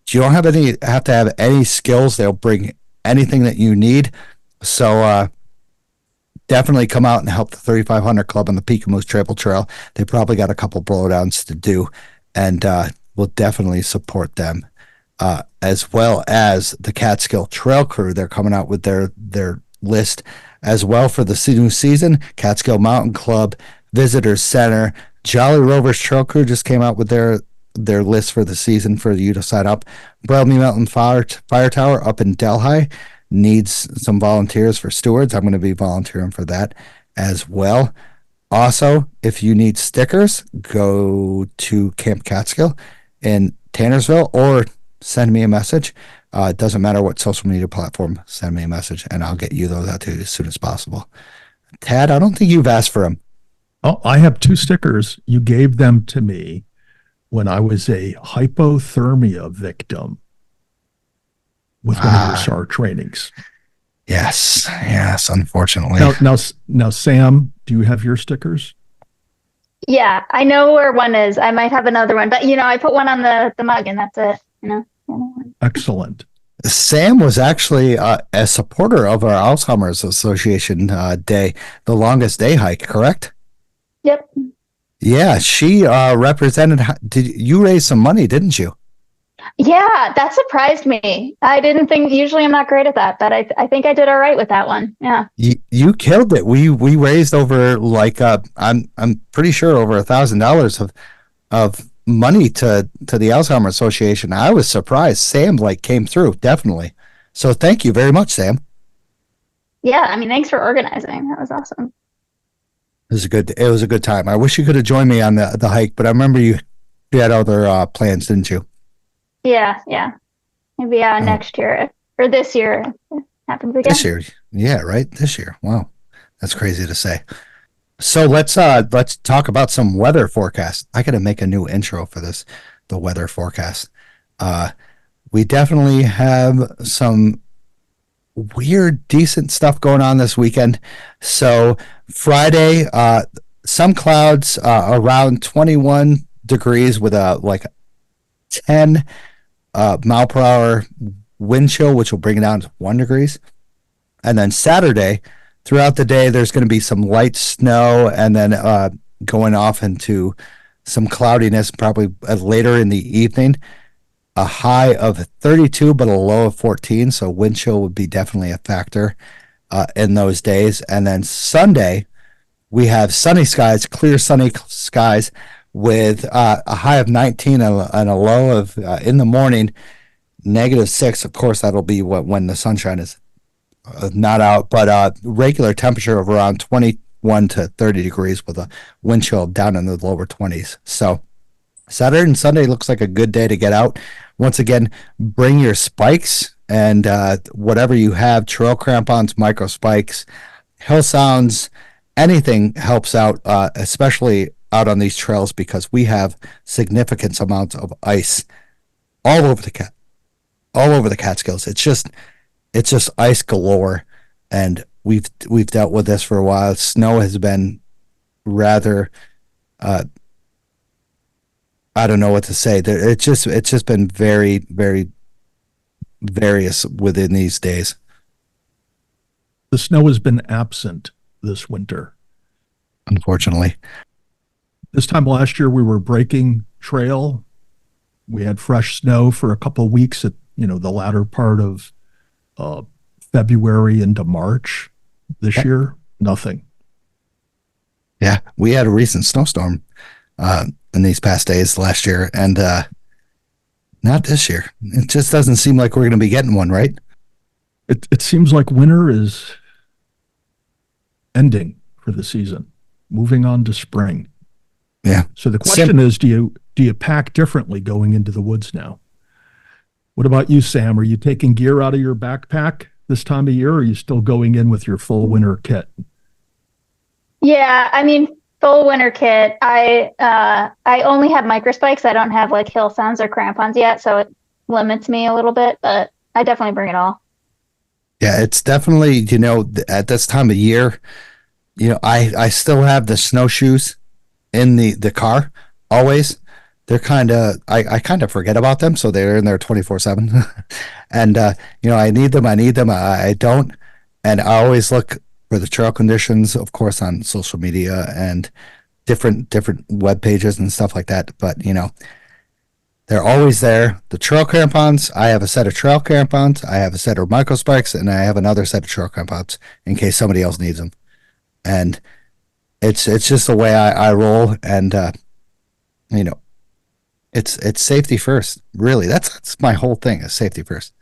You don't have to have any skills. They'll bring anything that you need. So definitely come out and help the 3500 Club on the Peekamoose Table Trail. They probably got a couple blowdowns to do, and we'll definitely support them. As well as the Catskill Trail Crew. They're coming out with their list as well for the new season. Catskill Mountain Club, Visitors Center, Jolly Rovers Trail Crew just came out with their list for the season for you to sign up. Brelmy Mountain Fire Tower up in Delhi needs some volunteers for stewards. I'm going to be volunteering for that as well. Also, if you need stickers, go to Camp Catskill in Tannersville or send me a message. It doesn't matter what social media platform, send me a message and I'll get you those out to you as soon as possible. Tad, I don't think you've asked for them. Oh, I have 2 stickers. You gave them to me when I was a hypothermia victim with one of your SAR trainings. Yes, unfortunately. Now, Sam, do you have your stickers? Yeah, I know where one is. I might have another one, but I put one on the mug and that's it. Excellent. Sam was actually a supporter of our Alzheimer's Association day, the longest day hike, correct? Yep. Yeah, she represented. Did you raise some money, didn't you? Yeah, that surprised me. I didn't think, usually I'm not great at that, but I think I did all right with that one. Yeah. You killed it. We raised over I'm pretty sure over $1,000 of money to the Alzheimer's Association. I was surprised. Sam came through, definitely. So thank you very much, Sam. Yeah, thanks for organizing. That was awesome. It was a good time. I wish you could have joined me on the hike, but I remember you had other plans, didn't you? Yeah. Maybe next year or this year it happens again. This year. Yeah, right? This year. Wow. That's crazy to say. So let's talk about some weather forecast. I got to make a new intro for this, the weather forecast. We definitely have some weird, decent stuff going on this weekend. So Friday, some clouds around 21 degrees with a 10 mile per hour wind chill, which will bring it down to 1 degrees. And then Saturday, throughout the day, there's going to be some light snow and then going off into some cloudiness probably later in the evening. A high of 32, but a low of 14. So wind chill would be definitely a factor in those days. And then Sunday, we have sunny skies, clear sunny skies with a high of 19 and a low of in the morning, -6. Of course, that'll be when the sunshine is not out, but regular temperature of around 21 to 30 degrees with a wind chill down in the lower 20s. So Saturday and Sunday looks like a good day to get out. Once again, bring your spikes and whatever you have, trail crampons, micro spikes, hill sounds, anything helps out, especially out on these trails, because we have significant amounts of ice all over the Catskills. It's just ice galore, and we've dealt with this for a while. Snow has been rather I don't know what to say. It's just been very, very various within these days. The snow has been absent this winter. Unfortunately. This time last year, we were breaking trail. We had fresh snow for a couple of weeks at, the latter part of February into March. This year, nothing. Yeah, we had a recent snowstorm in these past days last year, and not this year. It just doesn't seem like we're going to be getting one, right? It seems like winter is ending for the season, moving on to spring. Yeah. So the question is, do you pack differently going into the woods now? What about you, Sam? Are you taking gear out of your backpack this time of year, or are you still going in with your full winter kit? Yeah, I mean, full winter kit. I only have micro spikes. I don't have like hill sounds or crampons yet, so it limits me a little bit, but I definitely bring it all. Yeah, it's definitely, at this time of year, I still have the snowshoes in the car always. They're I kind of forget about them, so they're in there 24/7. And I need them, I don't. And I always look for the trail conditions, of course, on social media and different web pages and stuff like that. But they're always there. The trail crampons, I have a set of trail crampons, I have a set of micro spikes, and I have another set of trail crampons in case somebody else needs them. And it's just the way I roll, and it's safety first. Really, that's my whole thing, is safety first.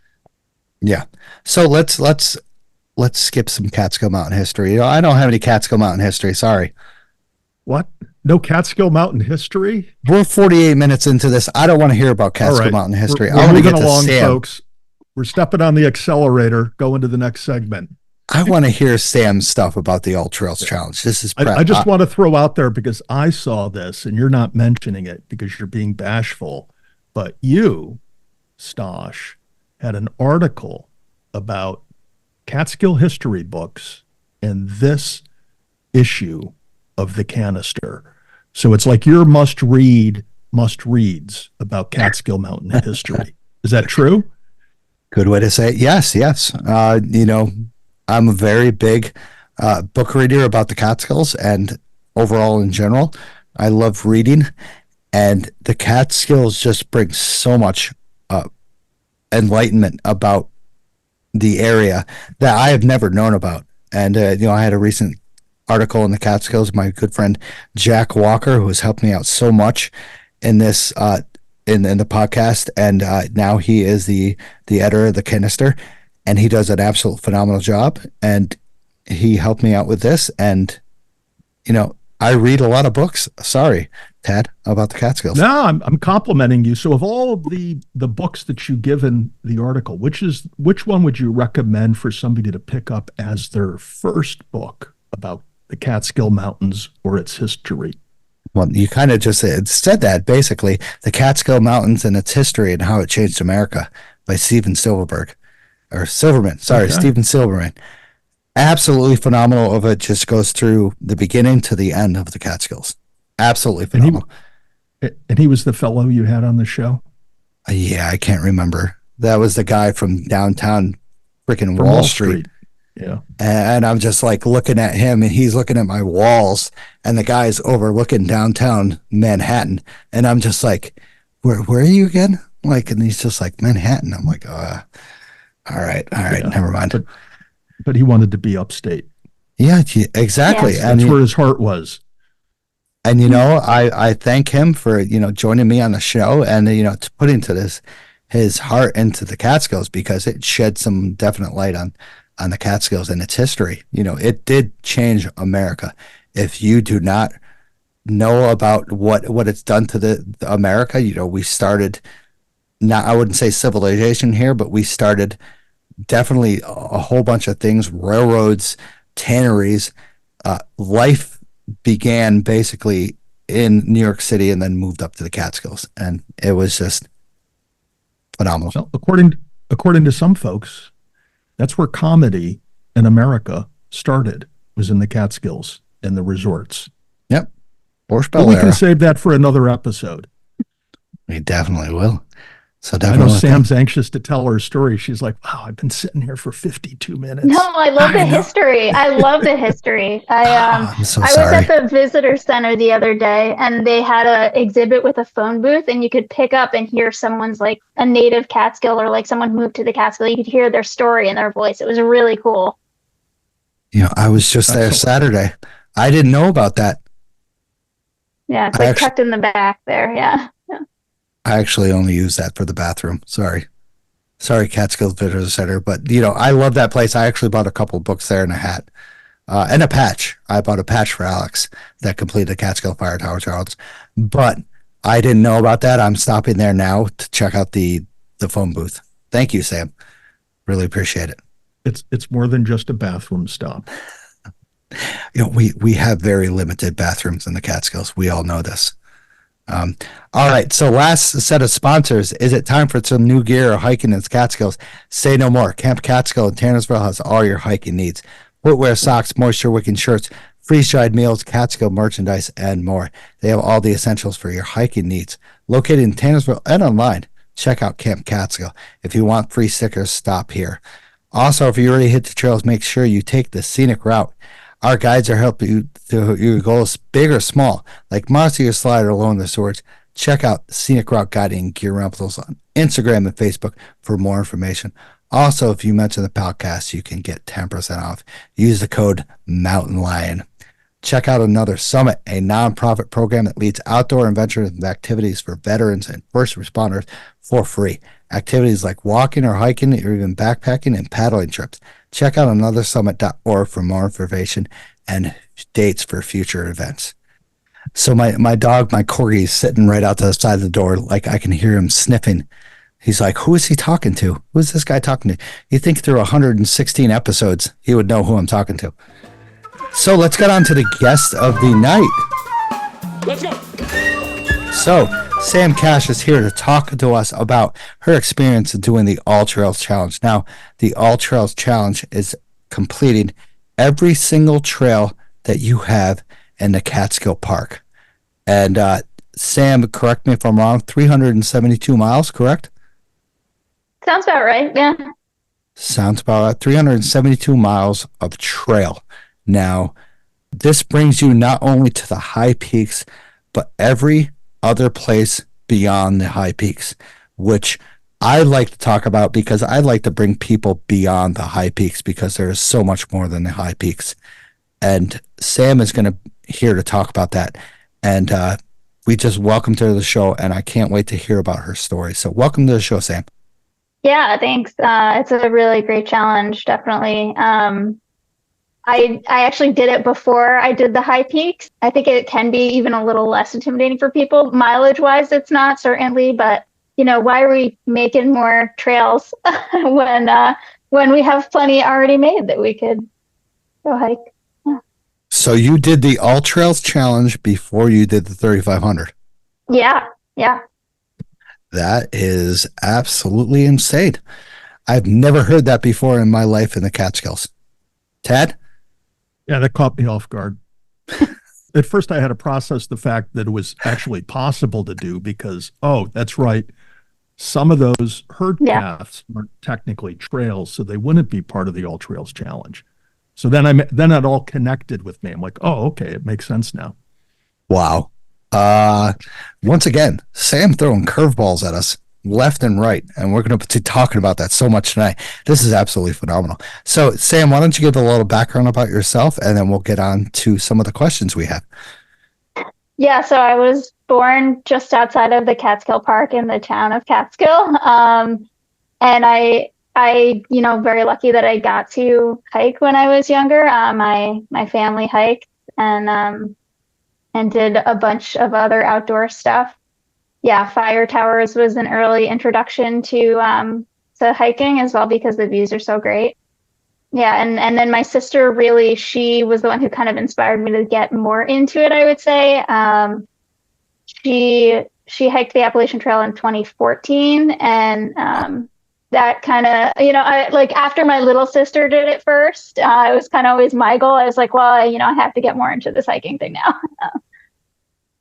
Yeah. So let's skip some Catskill Mountain history. I don't have any Catskill Mountain history. Sorry. What? No Catskill Mountain history? We're 48 minutes into this. I don't want to hear about Catskill Mountain history. We're moving along, folks. We're stepping on the accelerator, going to the next segment. I want to hear Sam's stuff about the All Trails Challenge. This is I just want to throw out there, because I saw this and you're not mentioning it because you're being bashful, but you, Stosh, had an article about Catskill history books in this issue of the Canister. So it's like your must-reads about Catskill Mountain history. Is that true? Good way to say it. Yes. I'm a very big book reader about the Catskills and overall in general. I love reading, and the Catskills just bring so much enlightenment about the area that I have never known about. And I had a recent article in the Catskills. My good friend Jack Walker, who has helped me out so much in this in the podcast, and now he is the editor of the Canister. And he does an absolute phenomenal job. And he helped me out with this. And, I read a lot of books. Sorry, Tad, about the Catskills. No, I'm complimenting you. So of all of the books that you give in the article, which one would you recommend for somebody to pick up as their first book about the Catskill Mountains or its history? Well, you kind of just said that, basically. The Catskill Mountains and Its History and How It Changed America by Steven Silverman. Steven Silverman. Absolutely phenomenal. Of it just goes through the beginning to the end of the Catskills. Absolutely phenomenal. And he was the fellow you had on the show? Yeah, I can't remember. That was the guy from downtown freaking Wall Street. Yeah. And I'm just like looking at him, and he's looking at my walls, and the guy's overlooking downtown Manhattan. And I'm just like, where are you again? And he's just like, Manhattan. I'm like, all right, yeah. Never mind. But he wanted to be upstate. Yeah, exactly. Yes. And that's where his heart was. And, I thank him for, joining me on the show and, putting his heart into the Catskills, because it shed some definite light on the Catskills and its history. It did change America. If you do not know about what it's done to the America, we started, not, I wouldn't say civilization here, but we started definitely a whole bunch of things, railroads, tanneries. Life began basically in New York City and then moved up to the Catskills. And it was just phenomenal. So according to some folks, that's where comedy in America started, was in the Catskills and the resorts. Yep. But we can save that for another episode. We definitely will. So I know Sam's anxious to tell her story. She's like, wow, I've been sitting here for 52 minutes. No, I love the history. I love the history. I'm so I was sorry. at the visitor center the other day, and they had a exhibit with a phone booth, and you could pick up and hear someone's, like, a native Catskill, or like someone moved to the Catskill. You could hear their story in their voice. It was really cool. I was just there Saturday. I didn't know about that. Yeah, it's like tucked in the back there. Yeah. I actually only use that for the bathroom. Sorry, Catskills Visitor Center. But, I love that place. I actually bought a couple of books there and a hat and a patch. I bought a patch for Alex that completed the Catskill Fire Tower Challenge. But I didn't know about that. I'm stopping there now to check out the phone booth. Thank you, Sam. Really appreciate it. It's more than just a bathroom stop. We have very limited bathrooms in the Catskills. We all know this. All right. So last set of sponsors. Is it time for some new gear or hiking in the Catskills? Say no more. Camp Catskill in Tannersville has all your hiking needs. Footwear, socks, moisture wicking shirts, freeze-dried meals, Catskill merchandise, and more. They have all the essentials for your hiking needs. Located in Tannersville and online, check out Camp Catskill. If you want free stickers, stop here. Also, if you already hit the trails, make sure you take the scenic route. Our guides are helping you to your goals, big or small, like Marcy or Slide or Along the Swords. Check out Scenic Route Guiding and Gear Rentals on Instagram and Facebook for more information. Also, if you mention the podcast, you can get 10% off. Use the code Mountain Lion. Check out Another Summit, a nonprofit program that leads outdoor adventures and activities for veterans and first responders for free. Activities like walking or hiking or even backpacking and paddling trips. Check out anothersummit.org for more information and dates for future events. So my dog, my corgi, is sitting right out to the side of the door. Like, I can hear him sniffing. He's like, who is he talking to? Who is this guy talking to? You think through 116 episodes, he would know who I'm talking to. So let's get on to the guest of the night. Let's go. So Sam Cash is here to talk to us about her experience in doing the All Trails Challenge. Now, the All Trails Challenge is completing every single trail that you have in the Catskill Park. And Sam, correct me if I'm wrong, 372 miles, correct? Sounds about right. Yeah. Sounds about right. 372 miles of trail. Now, this brings you not only to the high peaks, but every other place beyond the high peaks, which I like to talk about because I like to bring people beyond the high peaks because there is so much more than the high peaks. And Sam is going to here to talk about that. And we just welcomed her to the show, and I can't wait to hear about her story. So welcome to the show, Sam. Yeah, thanks. It's a really great challenge, definitely. I actually did it before I did the high peaks. I think it can be even a little less intimidating for people. Mileage wise, it's not, certainly, but why are we making more trails when we have plenty already made that we could go hike? Yeah. So you did the All Trails Challenge before you did the 3,500. Yeah. That is absolutely insane. I've never heard that before in my life in the Catskills. Ted? Yeah, that caught me off guard. At first, I had to process the fact that it was actually possible to do because, that's right. Some of those herd paths aren't technically trails, so they wouldn't be part of the All Trails Challenge. So then it all connected with me. I'm like, okay, it makes sense now. Wow. Once again, Sam throwing curveballs at us left and right, and we're going to be talking about that so much tonight. This is absolutely phenomenal. So, Sam, why don't you give a little background about yourself, and then we'll get on to some of the questions we have. Yeah, so I was born just outside of the Catskill Park in the town of Catskill, and I very lucky that I got to hike when I was younger. My family hiked and did a bunch of other outdoor stuff. Yeah, fire towers was an early introduction to hiking as well because the views are so great. Yeah, and then my sister really, she was the one who kind of inspired me to get more into it, I would say. She hiked the Appalachian Trail in 2014, and that kind of, I like after my little sister did it first, it was kind of always my goal. I was like, well, I have to get more into this hiking thing now.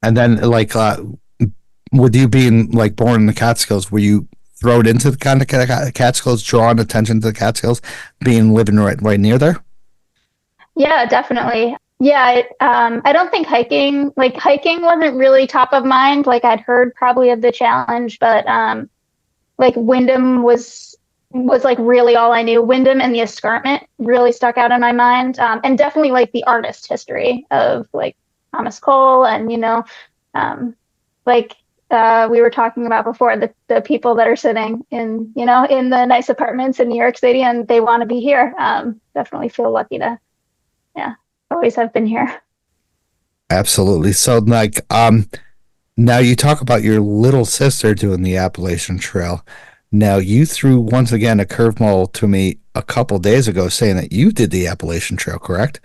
And then, like, with you being like born in the Catskills, were you thrown into the kind of Catskills, drawing attention to the Catskills, living right near there? Yeah, definitely. Yeah, I don't think hiking wasn't really top of mind. Like I'd heard probably of the challenge, but like Wyndham was like really all I knew. Wyndham and the escarpment really stuck out in my mind, and definitely like the artist history of like Thomas Cole and like we were talking about before, the people that are sitting in in the nice apartments in New York City and they want to be here. Definitely feel lucky to always have been here. Absolutely. So, like, now you talk about your little sister doing the Appalachian Trail. Now you threw once again a curveball to me a couple days ago, saying that you did the Appalachian Trail, correct?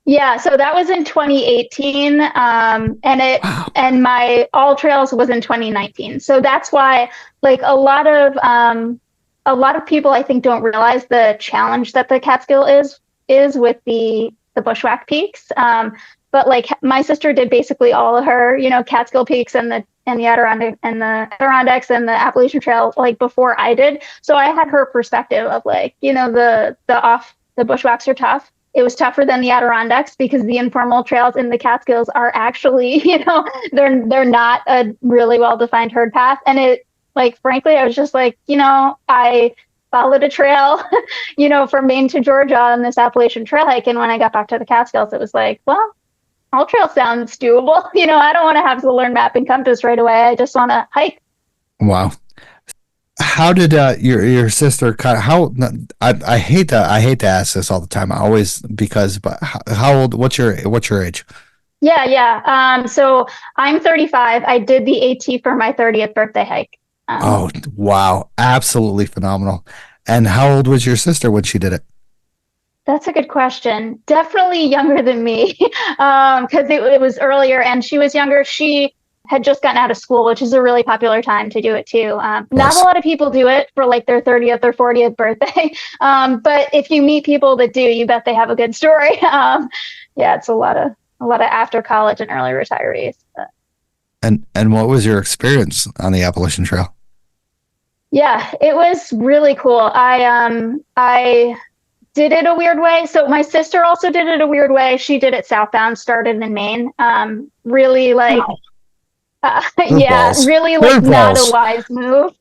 Yeah, so that was in 2018, and my All Trails was in 2019. So that's why, like, a lot of people I think don't realize the challenge that the Catskill is with the Bushwhack peaks. But like my sister did basically all of her, Catskill peaks and the Adirondacks and the Appalachian Trail like before I did. So I had her perspective of like, the Bushwhacks are tough. It was tougher than the Adirondacks because the informal trails in the Catskills are actually, they're not a really well-defined herd path. And it, like, frankly, I was just like, I followed a trail, from Maine to Georgia on this Appalachian Trail hike. And when I got back to the Catskills, it was like, well, all trail sounds doable. I don't want to have to learn map and compass right away. I just want to hike. Wow. How did your sister I hate to ask this all the time. But how old? What's your age? Yeah. So I'm 35. I did the AT for my 30th birthday hike. Oh wow, absolutely phenomenal. And how old was your sister when she did it? That's a good question. Definitely younger than me, because it was earlier, and she was younger. She had just gotten out of school, which is a really popular time to do it too. Not a lot of people do it for like their 30th or 40th birthday. But if you meet people that do, you bet they have a good story. It's a lot of after college and early retirees. And what was your experience on the Appalachian Trail? Yeah, it was really cool. I did it a weird way. So my sister also did it a weird way. She did it southbound, started in Maine. Really like, really like not a wise move.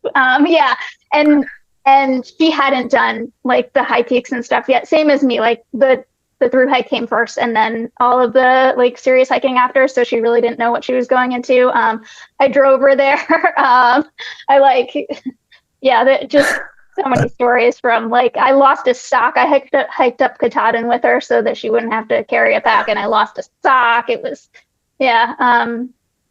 And she hadn't done like the high peaks and stuff yet. Same as me, like the through hike came first and then all of the like serious hiking after. So she really didn't know what she was going into. I drove her there. Just so many stories from like, I lost a sock. I hiked up Katahdin with her so that she wouldn't have to carry it back. And I lost a sock. It was,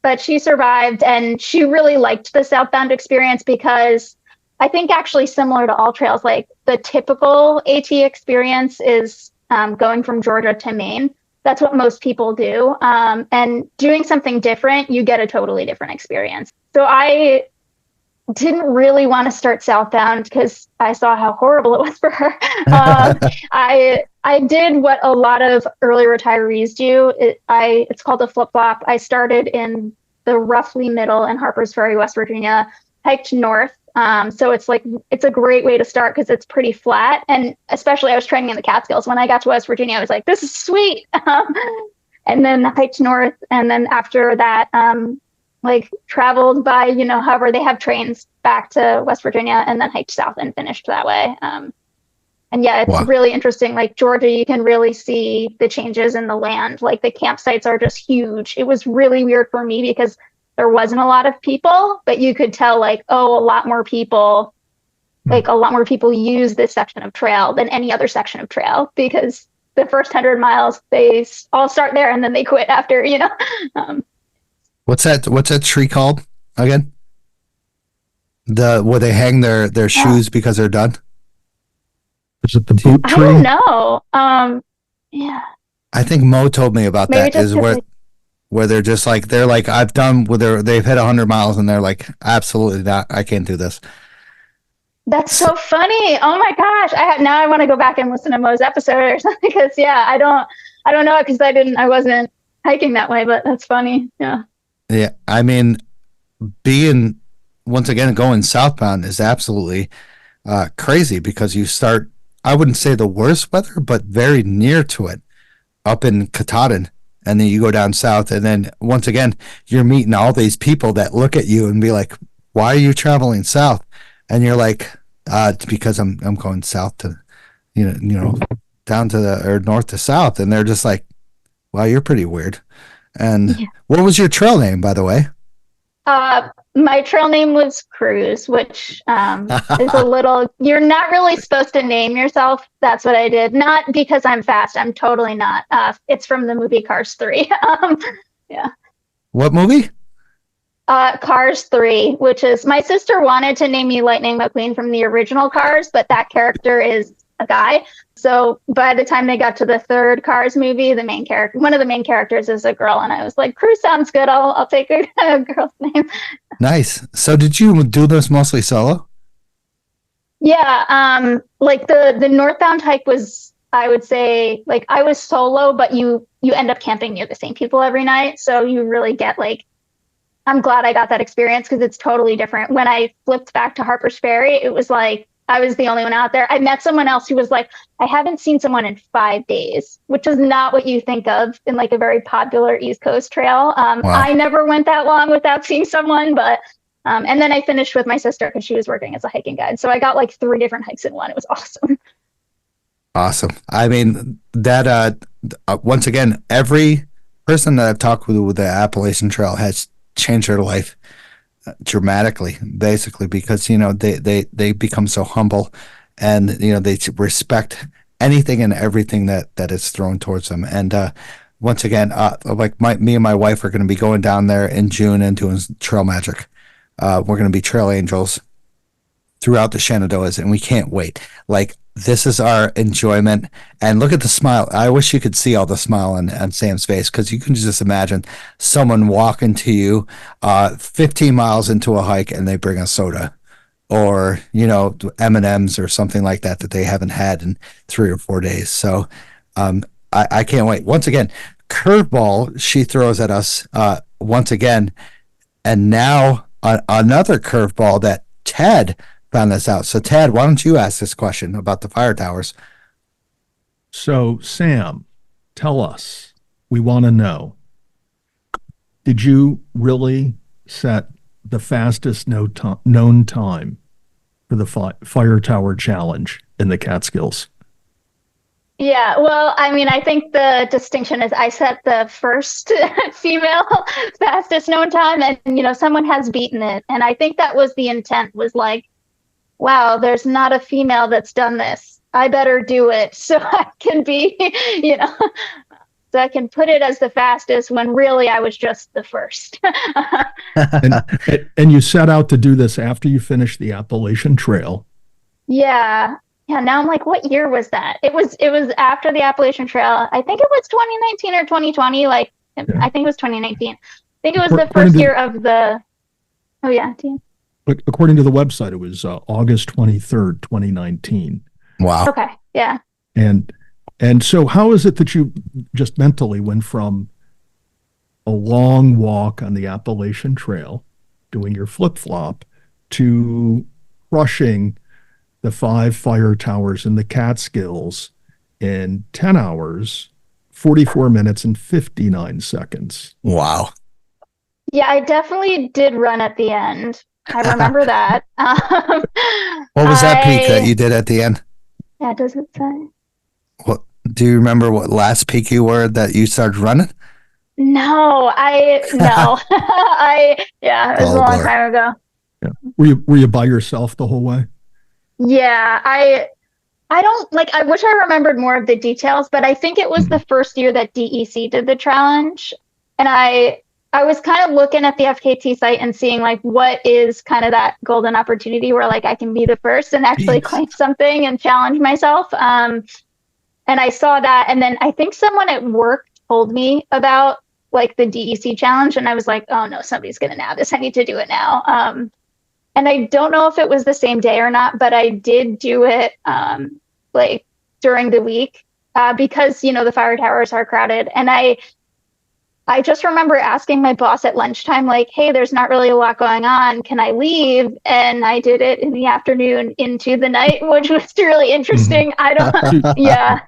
but she survived and she really liked the southbound experience because I think actually similar to all trails, like the typical AT experience is going from Georgia to Maine. That's what most people do. And doing something different, you get a totally different experience. So I didn't really want to start southbound because I saw how horrible it was for her. I did what a lot of early retirees do. It's called a flip-flop. I started in the roughly middle in Harpers Ferry, West Virginia, hiked north. So it's a great way to start because it's pretty flat. And especially I was training in the Catskills. When I got to West Virginia, I was like, this is sweet. And then hiked north. And then after that, traveled by, however they have trains back to West Virginia and then hiked south and finished that way. It's really interesting. Like Georgia, you can really see the changes in the land. Like the campsites are just huge. It was really weird for me because there wasn't a lot of people, but you could tell like, a lot more people like a lot more people use this section of trail than any other section of trail, because the first 100 miles they all start there and then they quit after, What's that tree called again? Where they hang their shoes because they're done? Is it the boot I tree? don't know. Yeah. I think Mo told me about Maybe that. just Is 'cause, where like, where they're like I've done with they've hit 100 miles and they're like absolutely not. I can't do this. that's so funny. Oh my gosh. Now I want to go back and listen to Mo's episode or something, because I don't know it, because I wasn't hiking that way, but that's funny. Yeah. Yeah, I mean, being once again going southbound is absolutely crazy because you start. I wouldn't say the worst weather, but very near to it up in Katahdin. And then you go down south, and then once again, you're meeting all these people that look at you and be like, "Why are you traveling south?" And you're like, "It's because I'm going south to, down to or north to south." And they're just like, "Wow, you're pretty weird." And Yeah. what was your trail name, by the way? My trail name was Cruz, which is a little. You're not really supposed to name yourself. That's what I did. Not because I'm fast. I'm totally not. It's from the movie Cars 3. Yeah. What movie? Cars 3, which is, my sister wanted to name me Lightning McQueen from the original Cars, but that character is a guy. So by the time they got to the third Cars movie, one of the main characters is a girl, and I was like, Cruz sounds good. I'll take a girl's name. Nice. So did you do this mostly solo? Yeah, like the northbound hike was, I would say, like, I was solo, but you end up camping near the same people every night, so you really get, like, I'm glad I got that experience, because it's totally different. When I flipped back to Harper's Ferry, it was like I was the only one out there. I met someone else who was like, I haven't seen someone in 5 days, which is not what you think of in like a very popular East Coast trail. Wow. I never went that long without seeing someone, but and then I finished with my sister because she was working as a hiking guide. So I got like 3 different hikes in one. It was awesome. Awesome. I mean, that once again, every person that I've talked with the Appalachian Trail has changed their life dramatically, basically, because they become so humble, and they respect anything and everything that is thrown towards them. And once again, like me and my wife are going to be going down there in June and doing trail magic. We're going to be trail angels throughout the Shenandoahs, and we can't wait. Like, this is our enjoyment. And look at the smile. I wish you could see all the smile on Sam's face, because you can just imagine someone walking to you 15 miles into a hike and they bring a soda or, M&Ms or something like that they haven't had in 3 or 4 days. So I can't wait. Once again, curveball she throws at us once again. And now another curveball that Ted found this out. So, Ted, why don't you ask this question about the fire towers? So, Sam, tell us. We want to know. Did you really set the fastest known time for the fire tower challenge in the Catskills? Yeah, well, I mean, I think the distinction is I set the first female fastest known time, and someone has beaten it. And I think that was the intent, was like, wow, there's not a female that's done this. I better do it so I can be, so I can put it as the fastest, when really I was just the first. and you set out to do this after you finished the Appalachian Trail. Yeah. Yeah. Now I'm like, what year was that? It was after the Appalachian Trail. I think it was 2019 or 2020. Like, yeah. I think it was 2019. I think it was the first year of the. Oh yeah. But according to the website, it was August 23rd, 2019. Wow. Okay. Yeah. And so how is it that you just mentally went from a long walk on the Appalachian Trail, doing your flip-flop, to crushing the 5 fire towers in the Catskills in 10 hours, 44 minutes, and 59 seconds? Wow. Yeah, I definitely did run at the end. I remember that. What was that peak that you did at the end? Yeah, does it say? What do you remember? What last peak you were that you started running? No. It was a long time ago. Yeah. Were you by yourself the whole way? Yeah, I don't like, I wish I remembered more of the details, but I think it was the first year that DEC did the challenge. And I was kind of looking at the FKT site and seeing like what is kind of that golden opportunity where like I can be the first and actually claim something and challenge myself. And I saw that, and then I think someone at work told me about like the DEC challenge, and I was like, oh no, somebody's gonna nab this. I need to do it now. And I don't know if it was the same day or not, but I did do it like during the week because you know the fire towers are crowded, and I just remember asking my boss at lunchtime, like, hey, there's not really a lot going on. Can I leave? And I did it in the afternoon into the night, which was really interesting. I don't, yeah.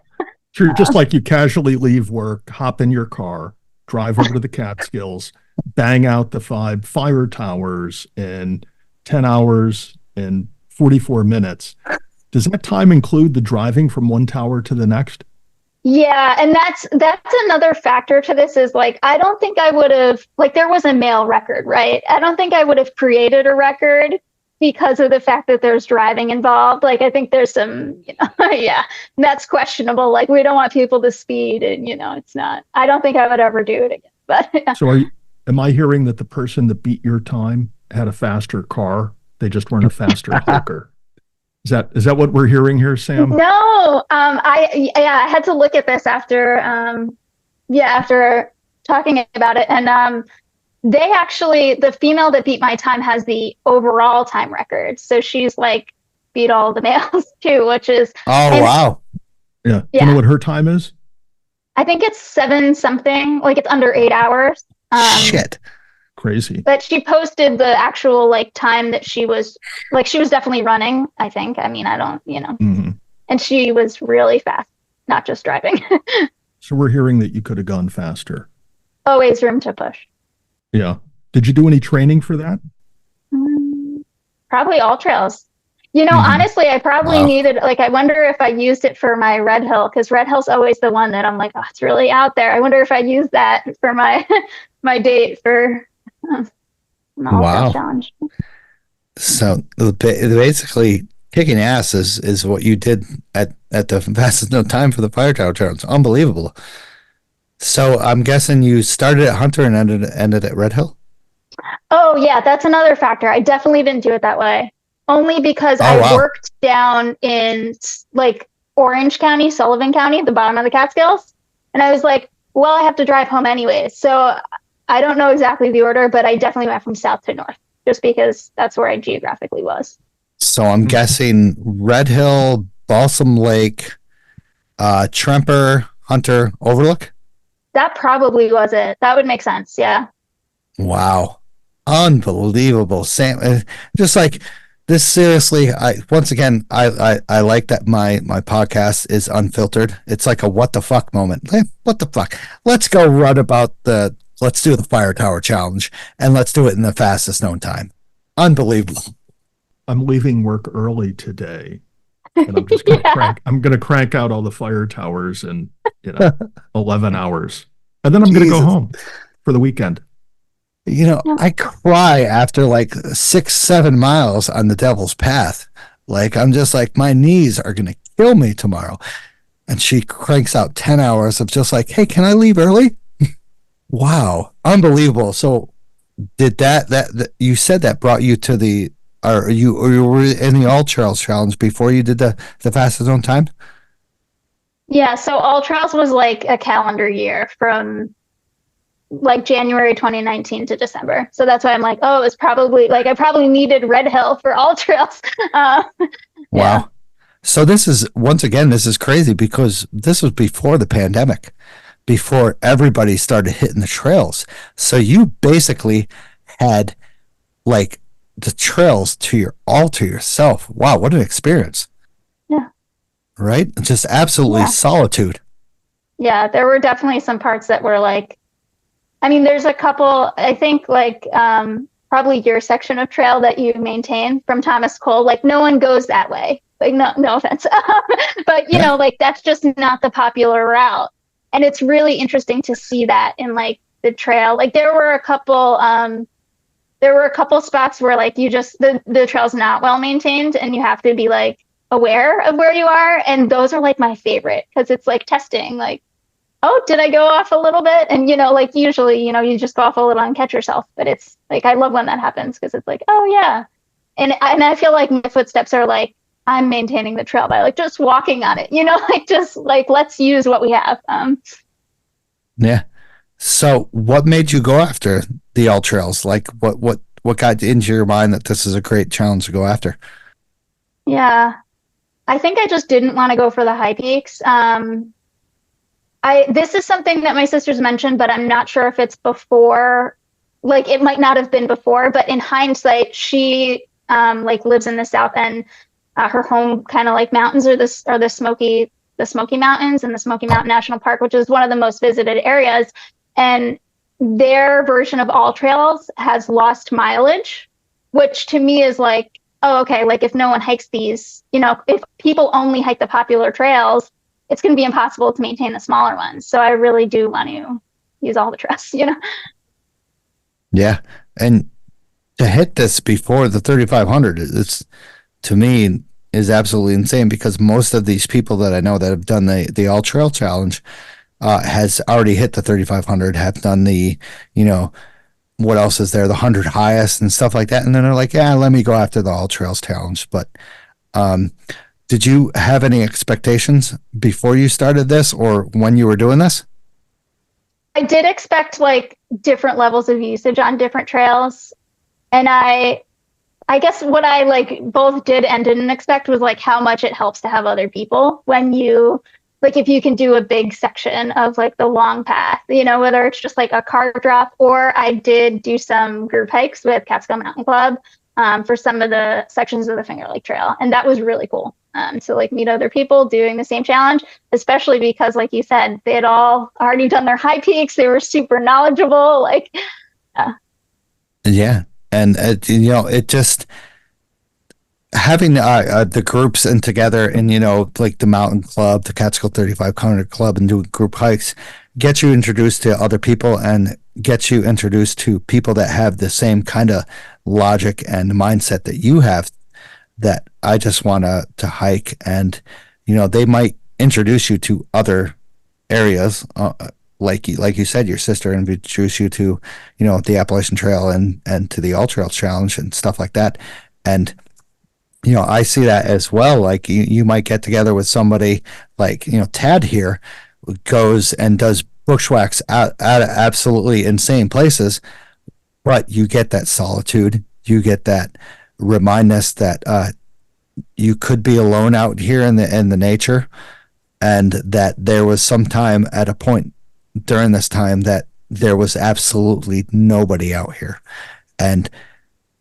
Sure, just like you casually leave work, hop in your car, drive over to the Catskills, bang out the 5 fire towers in 10 hours and 44 minutes. Does that time include the driving from one tower to the next? Yeah, and that's another factor to this is like I don't think I would have like there was a male record, right? I don't think I would have created a record because of the fact that there's driving involved. Like I think there's some, you know, yeah, that's questionable. Like we don't want people to speed and you know, it's not. I don't think I would ever do it again. But yeah. So am I hearing that the person that beat your time had a faster car? They just weren't a faster hooker. Is that what we're hearing here, Sam? No, I had to look at this after after talking about it, and they actually the female that beat my time has the overall time record, so she's like beat all the males too, which is wow. Yeah. Do you know what her time is? I think it's 7 something, like it's under 8 hours. Shit. Crazy. But she posted the actual like time that she was definitely running, I think. I mean, I don't, you know. Mm-hmm. And she was really fast, not just driving. So we're hearing that you could have gone faster. Always room to push. Yeah. Did you do any training for that? Probably all trails. You know, honestly, I probably needed, like, I wonder if I used it for my Red Hill, because Red Hill's always the one that I'm like, oh, it's really out there. I wonder if I used that for my my date for an all-trail challenge. So basically, kicking ass is what you did at the fastest no time for the fire tower challenge. Unbelievable. So I'm guessing you started at Hunter and ended at Red Hill? Oh, yeah, that's another factor. I definitely didn't do it that way. Only because worked down in like Orange County, Sullivan County, the bottom of the Catskills. And I was like, well, I have to drive home anyways. So I don't know exactly the order, but I definitely went from south to north just because that's where I geographically was. So I'm guessing Red Hill, Balsam Lake, Tremper, Hunter, Overlook? That probably was it. That would make sense. Yeah. Wow. Unbelievable. Sam, just like this, seriously, I like that my podcast is unfiltered. It's like a what the fuck moment. Hey, what the fuck? Let's go run let's do the fire tower challenge and let's do it in the fastest known time. Unbelievable. I'm leaving work early today. And I'm just gonna crank out all the fire towers in 11 hours. And then I'm gonna go home for the weekend. You know, I cry after like 6-7 miles on the Devil's Path. Like, I'm just like, my knees are going to kill me tomorrow. And she cranks out 10 hours of just like, hey, can I leave early? Wow. Unbelievable. So did that you said that brought you to or you were in the All Trails Challenge before you did the fastest known time? Yeah. So All Trails was like a calendar year from like January 2019 to December. So that's why I'm like, oh, it was probably like I probably needed Red Hill for All Trails. Wow. So this is crazy because this was before the pandemic, before everybody started hitting the trails. So you basically had like the trails all to yourself. Wow, what an experience. Yeah. Right? Just absolutely solitude. Yeah, there were definitely some parts that were like, I mean, there's a couple, I think like probably your section of trail that you maintain from Thomas Cole, like no one goes that way. Like no offense, but you know, like that's just not the popular route. And it's really interesting to see that in like the trail. Like there were a couple there were a couple spots where like you just the trail's not well maintained and you have to be like aware of where you are. And those are like my favorite because it's like testing, like, oh, did I go off a little bit? And like usually, you just go off a little and catch yourself. But it's like I love when that happens because it's like, oh yeah. And I feel like my footsteps are like I'm maintaining the trail by like just walking on it, like just like let's use what we have. Yeah. So what made you go after the all trails? Like what got into your mind that this is a great challenge to go after? Yeah. I think I just didn't want to go for the high peaks. This is something that my sisters mentioned, but I'm not sure if it's before, like it might not have been before, but in hindsight, she like lives in the South End. Her home kind of like mountains are the Smoky Mountains and the Smoky Mountain National Park, which is one of the most visited areas. And their version of all trails has lost mileage, which to me is like, oh, okay, like if no one hikes these, if people only hike the popular trails, it's going to be impossible to maintain the smaller ones. So I really do want to use all the trails, Yeah. And to hit this before the 3,500, it's to me is absolutely insane because most of these people that I know that have done the all trail challenge has already hit the 3,500, have done the, what else is there, the 100 highest and stuff like that. And then they're like, yeah, let me go after the all trails challenge. But did you have any expectations before you started this or when you were doing this? I did expect like different levels of usage on different trails. And I guess what I like both did and didn't expect was like how much it helps to have other people when you like if you can do a big section of like the long path, whether it's just like a car drop or I did do some group hikes with Catskill Mountain Club for some of the sections of the Finger Lake Trail. And that was really cool to like meet other people doing the same challenge, especially because like you said, they had all already done their high peaks. They were super knowledgeable. Like, yeah. And, it just having the groups and together and, like the Mountain Club, the Catskill 3,500 Club and doing group hikes gets you introduced to other people and gets you introduced to people that have the same kind of logic and mindset that you have, that I just want to hike. And, they might introduce you to other areas, like you said, your sister introduced you to, the Appalachian Trail and to the All Trails Challenge and stuff like that. And, I see that as well. Like you might get together with somebody like, Tad here goes and does bushwhacks at absolutely insane places, but you get that solitude. You get that remindness that, you could be alone out here in the nature, and that there was some time at a point during this time that there was absolutely nobody out here. And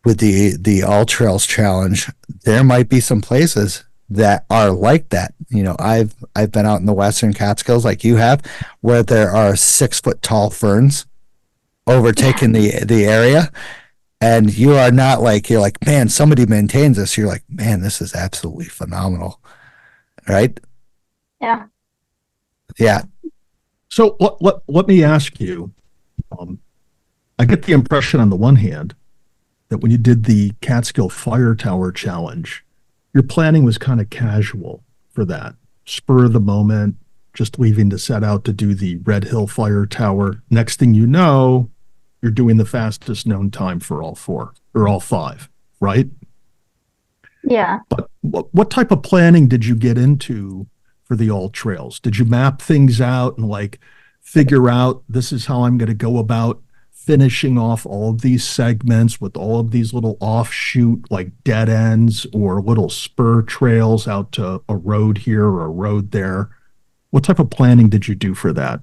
with the All Trails Challenge, there might be some places that are like that. I've been out in the Western Catskills like you have, where there are 6-foot tall ferns overtaking the area. And you are not like, you're like, man, somebody maintains this. You're like, man, this is absolutely phenomenal. Right? yeah. Yeah. So let me ask you, I get the impression on the one hand that when you did the Catskill Fire Tower Challenge, your planning was kind of casual for that. Spur of the moment, just leaving to set out to do the Red Hill Fire Tower. Next thing you know, you're doing the fastest known time for all 4 or all 5, right? Yeah. But what type of planning did you get into for the all trails? Did you map things out and like figure out this is how I'm going to go about finishing off all of these segments with all of these little offshoot like dead ends or little spur trails out to a road here or a road there? What type of planning did you do for that?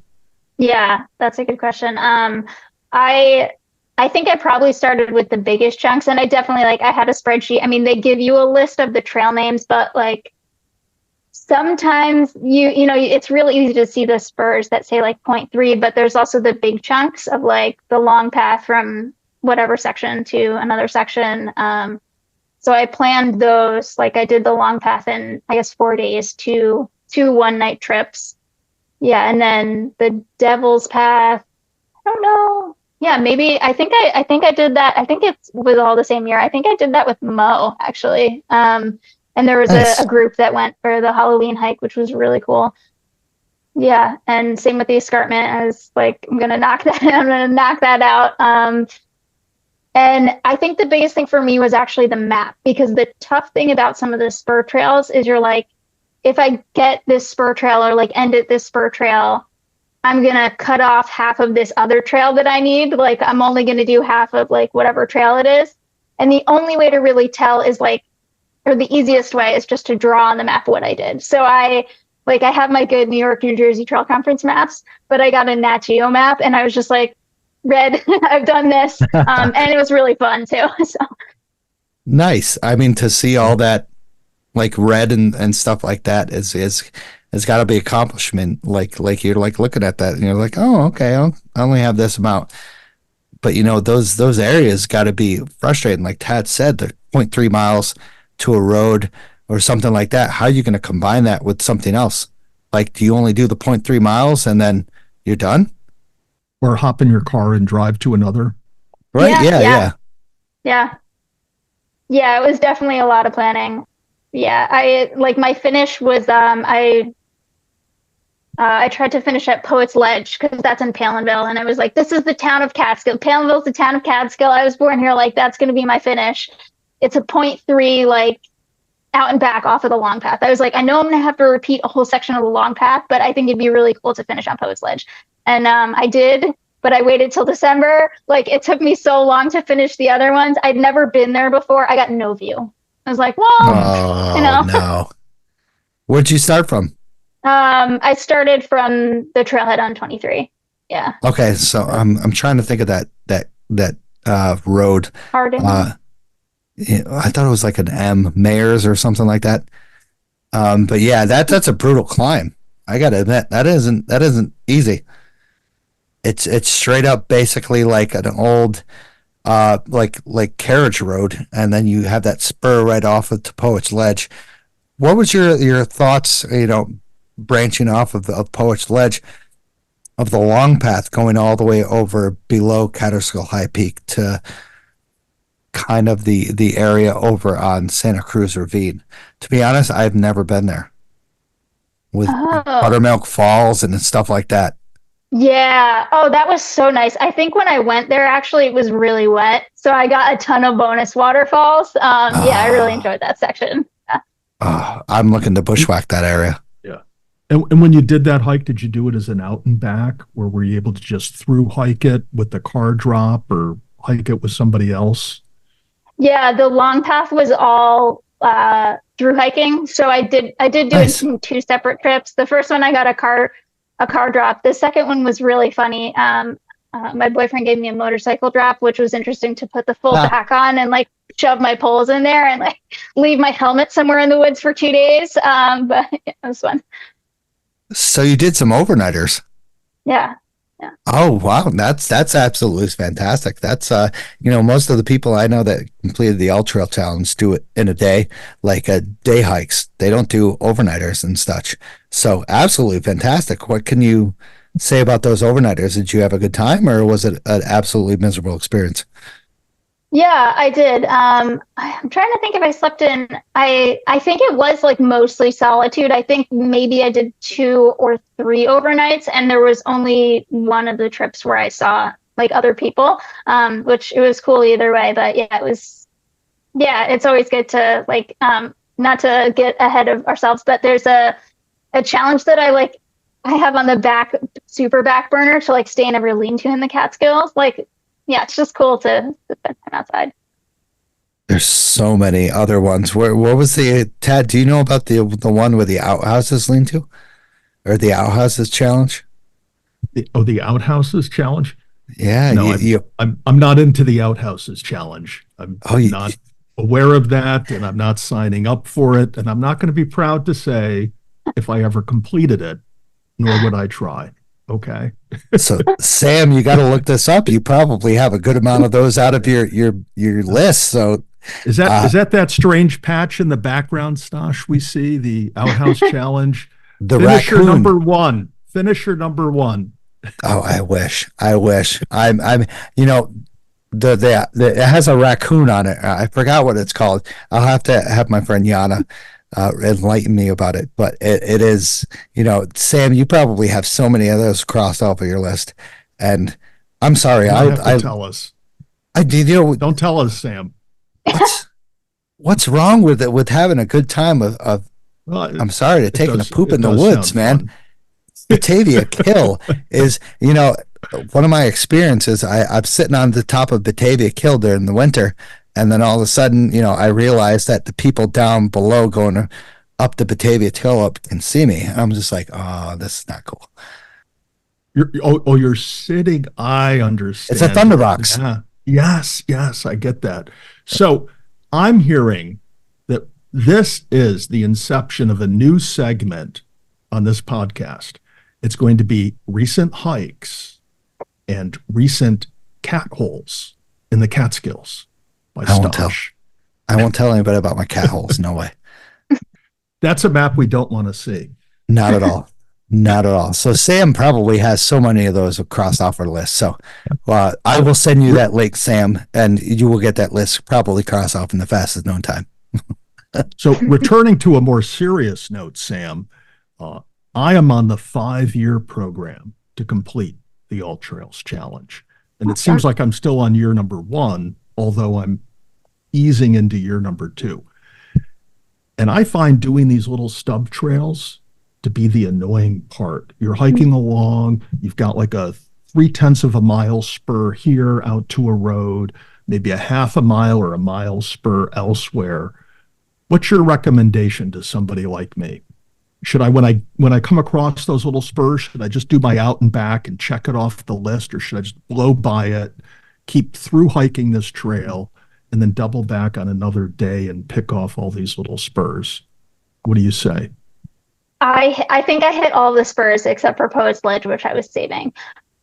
Yeah, that's a good question. I think I probably started with the biggest chunks, and I definitely I had a spreadsheet. I mean, they give you a list of the trail names, but like sometimes it's really easy to see the spurs that say like 0.3, but there's also the big chunks of like the long path from whatever section to another section. So I planned those, like I did the long path in, I guess, 4 days, two 1-night trips. Yeah. And then the Devil's Path, I don't know. Yeah, maybe I think I did that. I think it was all the same year. I think I did that with Mo actually. And there was a Nice. group that went for the Halloween hike, which was really cool. Yeah, and same with the escarpment. I was like, I'm gonna knock that, I'm gonna knock that out. And I think the biggest thing for me was actually the map, because the tough thing about some of the spur trails is you're like, if I get this spur trail or like end at this spur trail, I'm gonna cut off half of this other trail that I need. Like I'm only gonna do half of like whatever trail it is. And the only way to really tell is like, or the easiest way is just to draw on the map what I did. So I have my good New York, New Jersey Trail Conference maps, but I got a Nat Geo map and I was just like, red, I've done this. And it was really fun too. So Nice. I mean, to see all that like red and stuff like that is has got to be accomplishment. Like you're like looking at that and you're like, oh, okay, I only have this amount. But you know, those areas got to be frustrating. Like Tad said, they're 0.3 miles to a road or something like that. How are you going to combine that with something else? Like, do you only do the 0.3 miles and then you're done? Or hop in your car and drive to another. Right? yeah, Yeah. yeah. Yeah, it was definitely a lot of planning. Yeah, I like my finish was I tried to finish at Poets Ledge because that's in Palinville, and I was like, this is the town of Catskill. Palinville's the town of Catskill. I was born here. Like that's going to be my finish. It's a 0.3 like out and back off of the long path. I was like, I know I'm going to have to repeat a whole section of the long path, but I think it'd be really cool to finish on Poets Ledge. And I did, but I waited till December. Like it took me so long to finish the other ones. I'd never been there before. I got no view. I was like, well, Oh no. Where'd you start from? I started from the trailhead on 23. Yeah. Okay, so I'm trying to think of that road. Harding. Yeah, I thought it was like an M Mayors or something like that. But yeah, that's a brutal climb. I gotta admit that isn't easy. It's straight up basically like an old like carriage road, and then you have that spur right off of the Poets Ledge. What was your thoughts, you know, branching off of Poets Ledge, of the long path going all the way over below Catskill High Peak to kind of the area over on Santa Cruz Ravine? To be honest, I've never been there with Buttermilk Falls and stuff like that. Yeah. Oh, that was so nice. I think when I went there, actually, it was really wet. So I got a ton of bonus waterfalls. Yeah, I really enjoyed that section. Yeah. I'm looking to bushwhack that area. Yeah. And when you did that hike, did you do it as an out and back, or were you able to just through hike it with the car drop or hike it with somebody else? Yeah, the long path was all through hiking. So I did do Nice. it in two separate trips. The first one I got a car drop. The second one was really funny. My boyfriend gave me a motorcycle drop, which was interesting to put the full back on and like shove my poles in there and like leave my helmet somewhere in the woods for 2 days. But it was fun. So you did some overnighters. Yeah. Oh wow, that's absolutely fantastic. That's you know, most of the people I know that completed the Ultra Trail Challenge do it in a day, like day hikes. They don't do overnighters and such. So absolutely fantastic. What can you say about those overnighters? Did you have a good time, or was it an absolutely miserable experience? Yeah, I did. I'm trying to think if I slept in. I think it was like mostly solitude. I think maybe I did 2 or 3 overnights, and there was only one of the trips where I saw like other people, which it was cool either way. But yeah, it was. Yeah, it's always good to like not to get ahead of ourselves, but there's a challenge that I have on the super back burner to like stay in every lean-to in the Catskills. Like, yeah, it's just cool to spend time outside. There's so many other ones. What was the Tad? Do you know about the one where the outhouses lean to, or the outhouses challenge? The outhouses challenge? Yeah, no, I'm not into the outhouses challenge. I'm not aware of that, and I'm not signing up for it, and I'm not going to be proud to say if I ever completed it, nor would I try. Okay. So Sam, you got to look this up. You probably have a good amount of those out of your list. So is that strange patch in the background, Stosh? We see the outhouse challenge. The Finisher raccoon. number 1. Finisher number 1. Oh, I wish. I'm, you know, it has a raccoon on it. I forgot what it's called. I'll have to have my friend Yana enlighten me about it. But it is, Sam, you probably have so many of those crossed off of your list. And I'm sorry, You don't have to tell us. I did, Don't tell us, Sam. what's wrong with it, with having a good time of Well, I'm sorry, to taking a poop in the woods, man. Fun. Batavia Kill is, one of my experiences. I'm sitting on the top of Batavia Kill during the winter, and then all of a sudden, I realized that the people down below going up the Batavia Kill up can see me. I'm just like, oh, this is not cool. You're sitting. I understand. It's a thunderbox. Yeah. Yes, I get that. So I'm hearing that this is the inception of a new segment on this podcast. It's going to be recent hikes and recent cat holes in the Catskills by Stosh. I won't tell anybody about my cat holes. No way. That's a map we don't want to see. Not at all. Not at all. So Sam probably has so many of those crossed off our list. So I will send you that link, Sam, and you will get that list probably crossed off in the fastest known time. So returning to a more serious note, Sam, I am on the 5-year program to complete the All Trails Challenge. And it seems like I'm still on year number 1, although I'm easing into year number 2. And I find doing these little stub trails to be the annoying part. You're hiking along, you've got like a 0.3 of a mile spur here out to a road, maybe a half a mile or a mile spur elsewhere. What's your recommendation to somebody like me? Should I, when I come across those little spurs, should I just do my out and back and check it off the list, or should I just blow by it, keep through hiking this trail, and then double back on another day and pick off all these little spurs? What do you say? I think I hit all the spurs except for Poet's Ledge, which I was saving.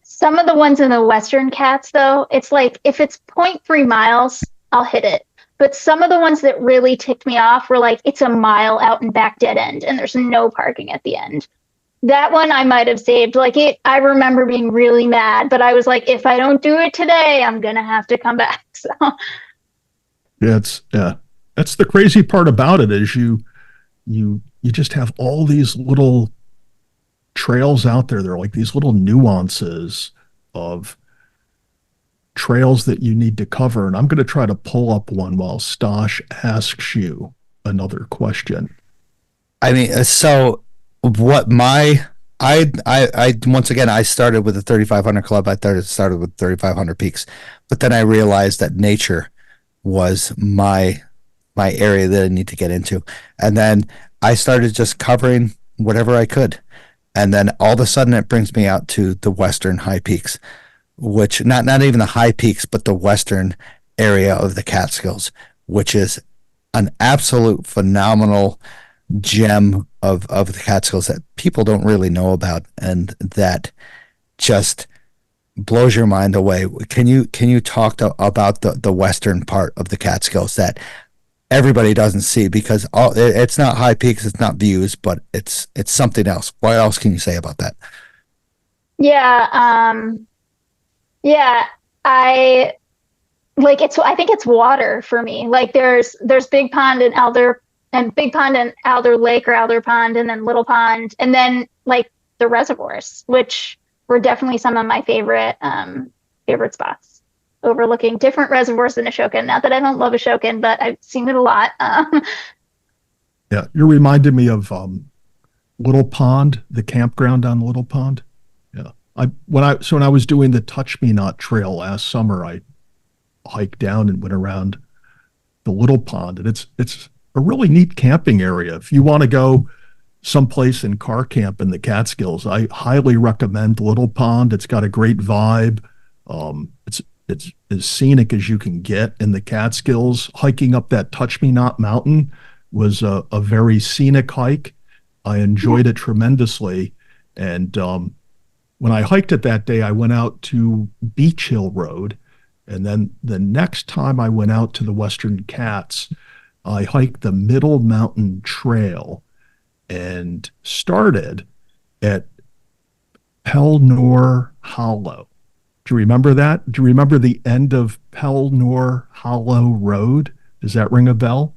Some of the ones in the Western Cats, though, it's like if it's 0.3 miles, I'll hit it. But some of the ones that really ticked me off were like, it's a mile out and back dead end, and there's no parking at the end. That one I might have saved. I remember being really mad, but I was like, if I don't do it today, I'm going to have to come back. So That's the crazy part about it is you just have all these little trails out there. They're like these little nuances of trails that you need to cover. And I'm going to try to pull up one while Stosh asks you another question. I mean, so what I once again, I started with the 3,500 club. I started with 3,500 peaks, but then I realized that nature was my area that I need to get into. And then I started just covering whatever I could. And then all of a sudden it brings me out to the western high peaks, which not even the high peaks, but the western area of the Catskills, which is an absolute phenomenal gem of the Catskills that people don't really know about, and that just blows your mind away. Can you talk about the western part of the Catskills that everybody doesn't see, because it's not high peaks, it's not views, but it's something else. What else can you say about that? I think it's water for me. Like there's Big Pond and Big Pond and Alder Lake or Alder Pond, and then Little Pond, and then like the reservoirs, which were definitely some of my favorite spots, overlooking different reservoirs in Ashokan. Not that I don't love Ashokan, but I've seen it a lot. Yeah, you're reminding me of Little Pond, the campground on Little Pond. Yeah, when I was doing the Touch Me Not Trail last summer, I hiked down and went around the Little Pond, and it's a really neat camping area. If you want to go someplace and car camp in the Catskills, I highly recommend Little Pond. It's got a great vibe. It's as scenic as you can get in the Catskills. Hiking up that Touch Me Not mountain was a very scenic hike. I enjoyed it tremendously. And when I hiked it that day, I went out to Beach Hill Road. And then the next time I went out to the Western Cats, I hiked the Middle Mountain Trail and started at Pelnor Hollow. Do you remember that? Do you remember the end of Pelnor Hollow Road? Does that ring a bell?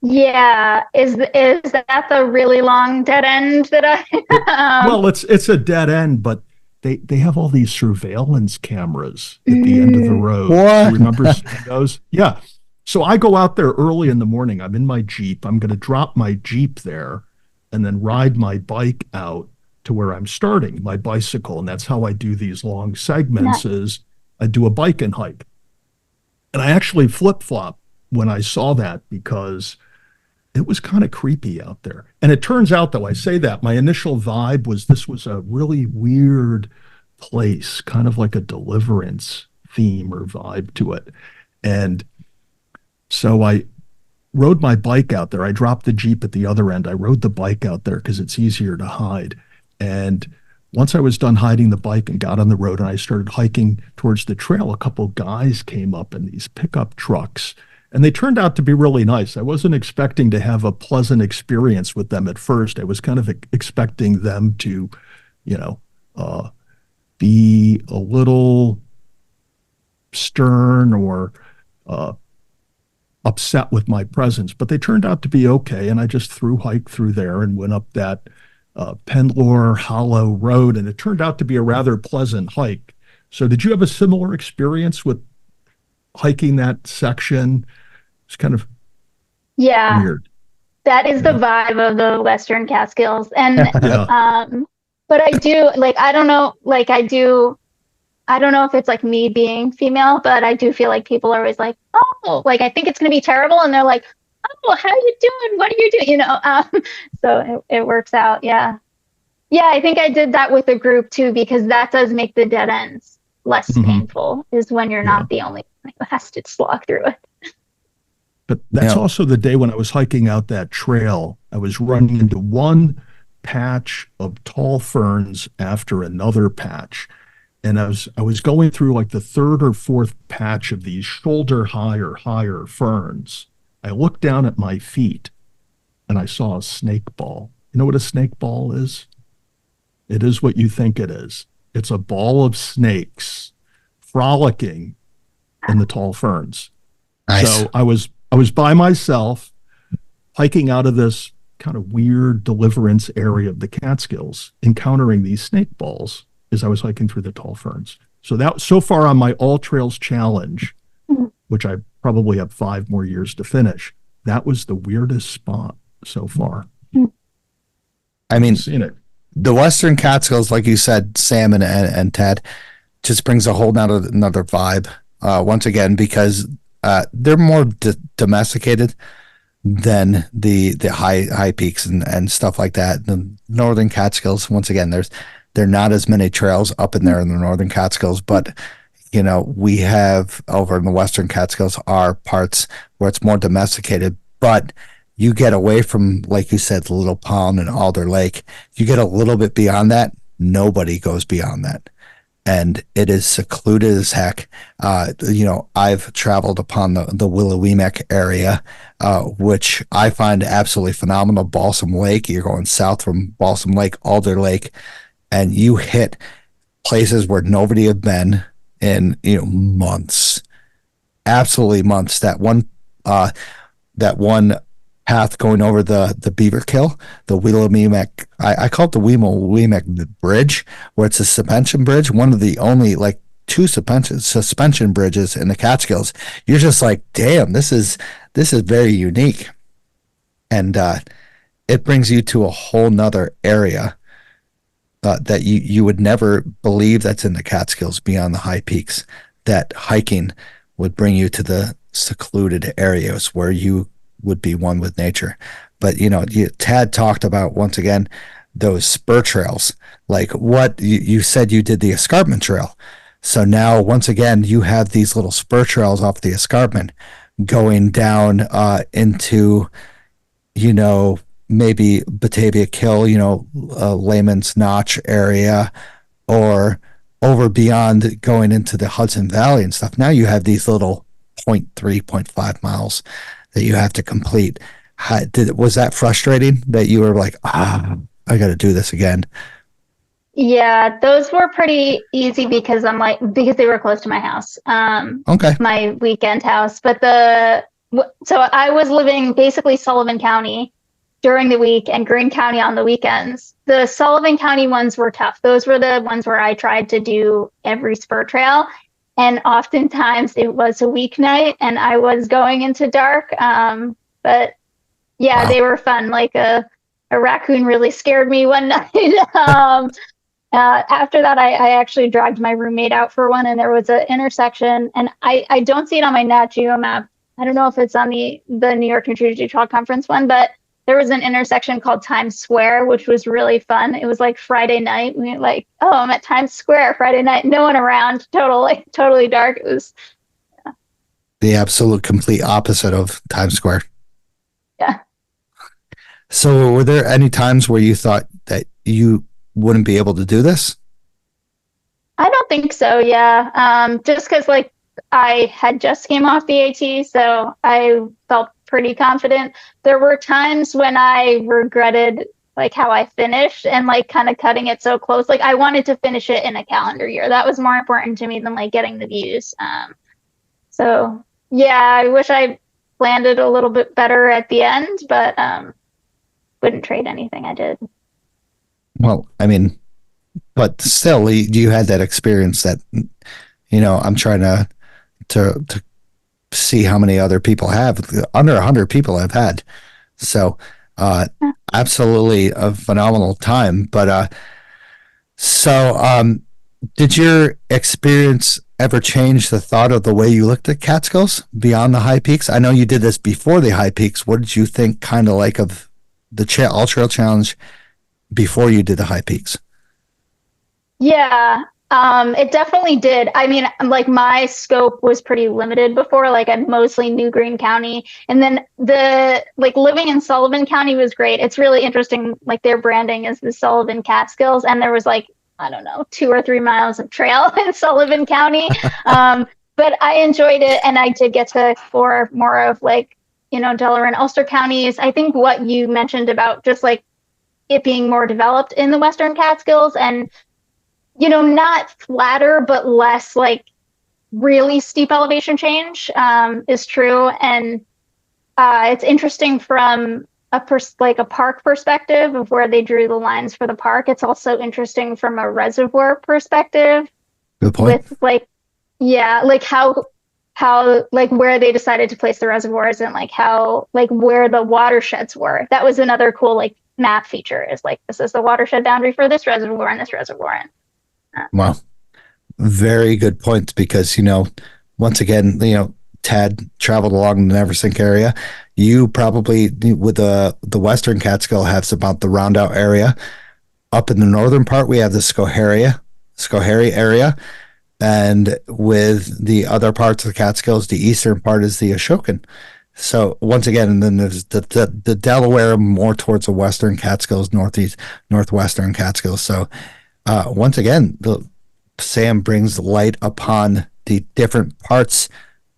Yeah. Is that the really long dead end that I Well, it's a dead end, but they have all these surveillance cameras at the end of the road. Do you What? remember seeing those? Yeah. So I go out there early in the morning. I'm in my Jeep. I'm going to drop my Jeep there and then ride my bike out to where I'm starting, my bicycle. And that's how I do these long segments Nice. is I do a bike and hike. And I actually flip-flop when I saw that because it was kind of creepy out there. And it turns out, though, I say that my initial vibe was this was a really weird place, kind of like a deliverance theme or vibe to it. And so I rode my bike out there. I dropped the Jeep at the other end. I rode the bike out there because it's easier to hide. And once I was done hiding the bike and got on the road and I started hiking towards the trail, a couple of guys came up in these pickup trucks and they turned out to be really nice. I wasn't expecting to have a pleasant experience with them at first. I was kind of expecting them to, you know, be a little stern or uh, upset with my presence, but they turned out to be okay. And I just through hiked through there and went up that Pendlore Hollow Road, and it turned out to be a rather pleasant hike. So, did you have a similar experience with hiking that section? It's kind of Yeah. weird. That is the Yeah. vibe of the Western Catskills. And Yeah. but I do like I don't know, I don't know if it's like me being female, but I do feel like people are always like, oh, like I think it's gonna be terrible, and they're like, oh, how you doing? What are you doing? So it works out. Yeah, yeah. I think I did that with a group too because that does make the dead ends less Mhm. painful. Is when you're Yeah. not the only one who has to slog through it. But that's Yeah. also the day when I was hiking out that trail. I was running into one patch of tall ferns after another patch. And I was going through like the third or fourth patch of these shoulder high or higher ferns. I looked down at my feet and I saw a snake ball. You know what a snake ball is? It is what you think it is. It's a ball of snakes frolicking in the tall ferns. Nice. So I was by myself hiking out of this kind of weird deliverance area of the Catskills, encountering these snake balls as I was hiking through the tall ferns. So that so far on my all trails challenge, which I probably have 5 more years to finish, that was the weirdest spot so far. I mean, Seen it. the Western Catskills, like you said, Sam and Ted, just brings a whole another vibe. Once again, because they're more domesticated than the high peaks and stuff like that. The Northern Catskills, once again, there are not as many trails up in there in the Northern Catskills, but we have over in the Western Catskills are parts where it's more domesticated, but you get away from, like you said, the Little Pond and Alder Lake. You get a little bit beyond that. Nobody goes beyond that. And it is secluded as heck. I've traveled upon the Willowweemek area, which I find absolutely phenomenal. Balsam Lake, you're going south from Balsam Lake, Alder Lake, and you hit places where nobody had been in months, absolutely months. That one path going over the Beaver Kill, the Willowweemek, I call it the Willowweemek Bridge, where it's a suspension bridge, one of the only like two suspension bridges in the Catskills. You're just like, damn, this is very unique, and it brings you to a whole nother area that you would never believe that's in the Catskills beyond the high peaks. That hiking would bring you to the secluded areas where you would be one with nature. But Tad talked about, once again, those spur trails, like what you said you did the escarpment trail. So now once again you have these little spur trails off the escarpment going down into maybe Batavia Kill, Layman's Notch area, or over beyond going into the Hudson Valley and stuff. Now you have these little 0.3, 0.5 miles that you have to complete. Was that frustrating that you were like, I got to do this again? Yeah, those were pretty easy because because they were close to my house, Okay. my weekend house. But so I was living basically Sullivan County during the week and Greene County on the weekends. The Sullivan County ones were tough. Those were the ones where I tried to do every spur trail. And oftentimes it was a weeknight and I was going into dark. But yeah, Wow. they were fun. Like a raccoon really scared me one night. After that, I actually dragged my roommate out for one, and there was an intersection, and I don't see it on my Nat Geo map. I don't know if it's on the New York New Jersey Trail Conference one, but there was an intersection called Times Square, which was really fun. It was like Friday night. We were like, oh, I'm at Times Square Friday night, no one around, totally dark. It was The absolute complete opposite of Times Square. yeah. So were there any times where you thought that you wouldn't be able to do this? I don't think so. Yeah. Just because like I had just came off the AT, so I felt pretty confident. There were times when I regretted like how I finished and like kind of cutting it so close. Like I wanted to finish it in a calendar year. That was more important to me than like getting the views. So yeah, I wish I planned it a little bit better at the end, but wouldn't trade anything I did. Well, I mean, but still, you had that experience that, I'm trying to see how many other people have. Under 100 people I've had. So, absolutely a phenomenal time. But, did your experience ever change the thought of the way you looked at Catskills beyond the high peaks? I know you did this before the high peaks. What did you think kind of like of the All Trail Challenge before you did the high peaks? Yeah, it definitely did. I mean, like my scope was pretty limited before, like I mostly knew Greene County. And then living in Sullivan County was great. It's really interesting. Like their branding is the Sullivan Catskills. And there was like, I don't know, 2 or 3 miles of trail in Sullivan County. But I enjoyed it. And I did get to explore more of like, Delaware and Ulster counties. I think what you mentioned about just like it being more developed in the Western Catskills and, not flatter, but less like really steep elevation change is true. And it's interesting from a park perspective of where they drew the lines for the park. It's also interesting from a reservoir perspective. Good point. With like how like where they decided to place the reservoirs and like how like where the watersheds were. That was another cool like map feature is like this is the watershed boundary for this reservoir and this reservoir. Wow. Very good points because, once again, Tad traveled along the Neversink area. You probably with the Western Catskill has about the Rondout area. Up in the northern part, we have the Schoharie area. And with the other parts of the Catskills, the eastern part is the Ashokan. So once again, and then there's the Delaware more towards the Western Catskills, northwestern Catskills. So once again, Sam brings light upon the different parts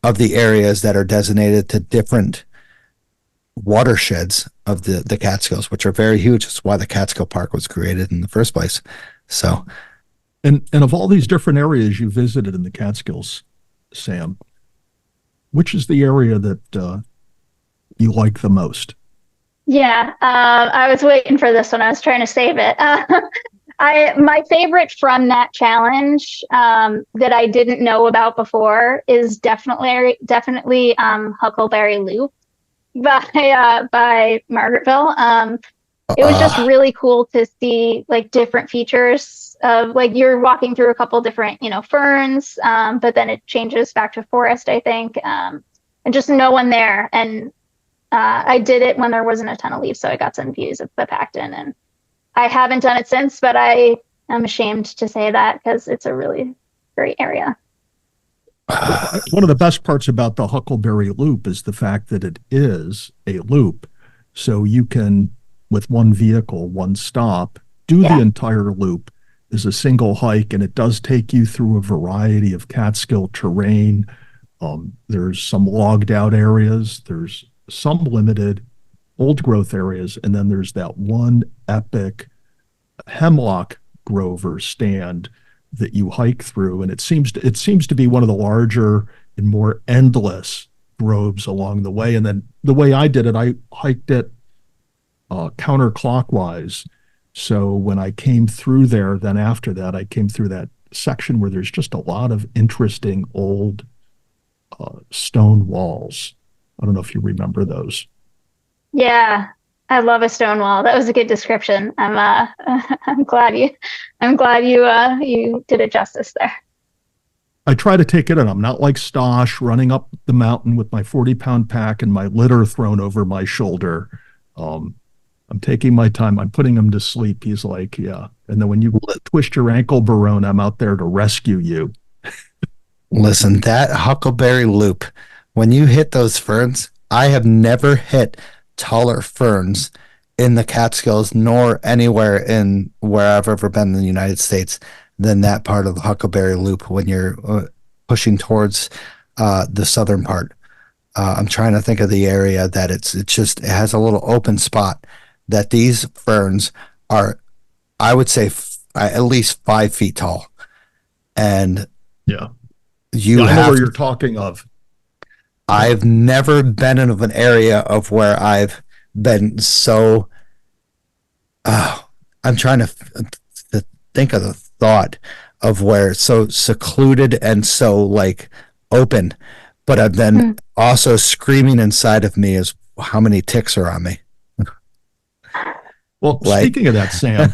of the areas that are designated to different watersheds of the Catskills, which are very huge. That's why the Catskill Park was created in the first place. So, and of all these different areas you visited in the Catskills, Sam, which is the area that you like the most? Yeah, I was waiting for this one. I was trying to save it. My favorite from that challenge that I didn't know about before is definitely Huckleberry Loop by Margaretville. It was just really cool to see like different features of like you're walking through a couple different ferns, but then it changes back to forest, I think, and just no one there. And I did it when there wasn't a ton of leaves, so I got some views of the Pacton, and I haven't done it since, but I am ashamed to say that because it's a really great area. One of the best parts about the Huckleberry Loop is the fact that it is a loop. So you can, with one vehicle, one stop, do the entire loop as a single hike, and it does take you through a variety of Catskill terrain. There's some logged out areas. There's some limited old growth areas, and then there's that one epic hemlock grove or stand that you hike through, and it seems to be one of the larger and more endless groves along the way. And then the way I did it, I hiked it counterclockwise. So when I came through there, then after that, I came through that section where there's just a lot of interesting old stone walls. I don't know if you remember those. Yeah, I love a stone wall. That was a good description. I'm glad you did it justice there. I try to take it in. I'm not like Stosh running up the mountain with my 40-pound pack and my litter thrown over my shoulder. I'm taking my time. I'm putting him to sleep. He's like, yeah. And then when you twist your ankle, Barone, I'm out there to rescue you. Listen, that Huckleberry Loop, when you hit those ferns, I have never hit taller ferns in the Catskills nor anywhere in where I've ever been in the United States than that part of the Huckleberry Loop when you're pushing towards the southern part. I'm trying to think of the area that it has a little open spot that these ferns are, I would say, at least 5 feet tall. And yeah, I know where you're talking of. I've never been in an area of where I've been so. I'm trying to think of the thought of where it's so secluded and so like open, but I've been also screaming inside of me is how many ticks are on me. Well, speaking of that, Sam,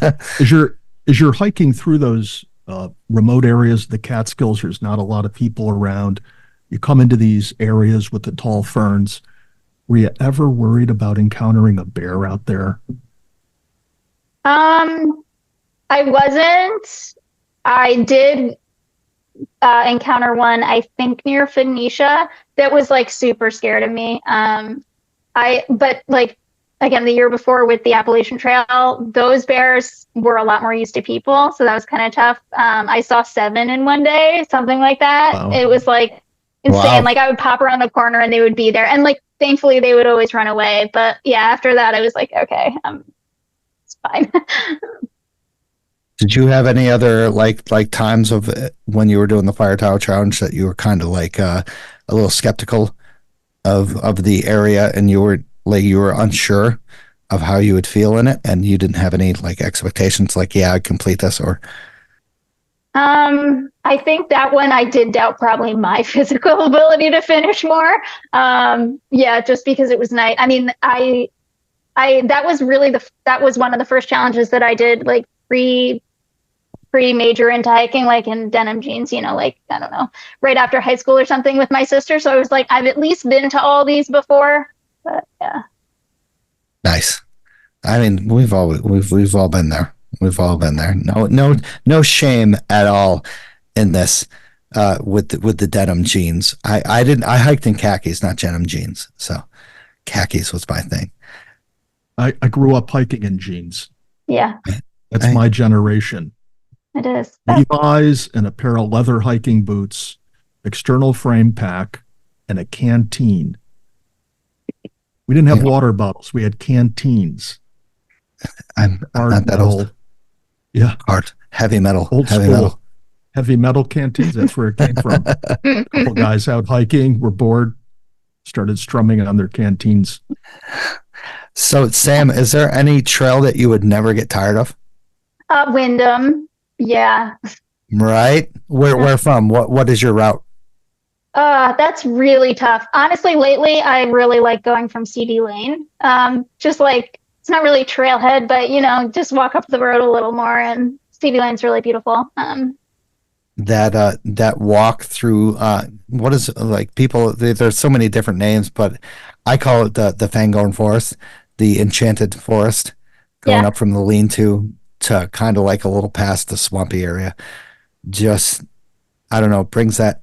as you're hiking through those remote areas of the Catskills, there's not a lot of people around. You come into these areas with the tall ferns. Were you ever worried about encountering a bear out there? I wasn't. I did encounter one, I think near Phoenicia, that was like super scared of me. But like, again, the year before with the Appalachian Trail, those bears were a lot more used to people. So that was kind of tough. I saw 7 in one day, something like that. Wow. It was like insane. Wow. Like I would pop around the corner and they would be there. And like, thankfully they would always run away. But yeah, after that, I was like, okay, it's fine. Did you have any other like times of when you were doing the Fire Tower Challenge that you were kind of like a little skeptical of the area and you were unsure of how you would feel in it and you didn't have any like expectations like, yeah, I'd complete this or? I think that one I did doubt probably my physical ability to finish more. Yeah, just because it was night. I mean, that was one of the first challenges that I did like pre-major into hiking, like in denim jeans, like, I don't know, right after high school or something with my sister. So I was like, I've at least been to all these before, but yeah. Nice. I mean, we've all been there. We've all been there. No shame at all in this, with the denim jeans. I hiked in khakis, not denim jeans. So khakis was my thing. I grew up hiking in jeans. Yeah. That's my generation. It is. Levi's and a pair of leather hiking boots, external frame pack, and a canteen. We didn't have water bottles. We had canteens. I'm not that old. Yeah. Hard. Heavy metal. Heavy metal canteens. That's where it came from. A couple guys out hiking, were bored, started strumming on their canteens. So, Sam, is there any trail that you would never get tired of? Wyndham. Yeah. Right? Where from? What is your route? That's really tough. Honestly, lately I really like going from CD Lane. Just like, it's not really trailhead, but just walk up the road a little more, and CD Lane's really beautiful. That walk through what is like people there's so many different names, but I call it the Fangorn Forest, the Enchanted Forest, going up from the lean-to kind of like a little past the swampy area. Just, I don't know, brings that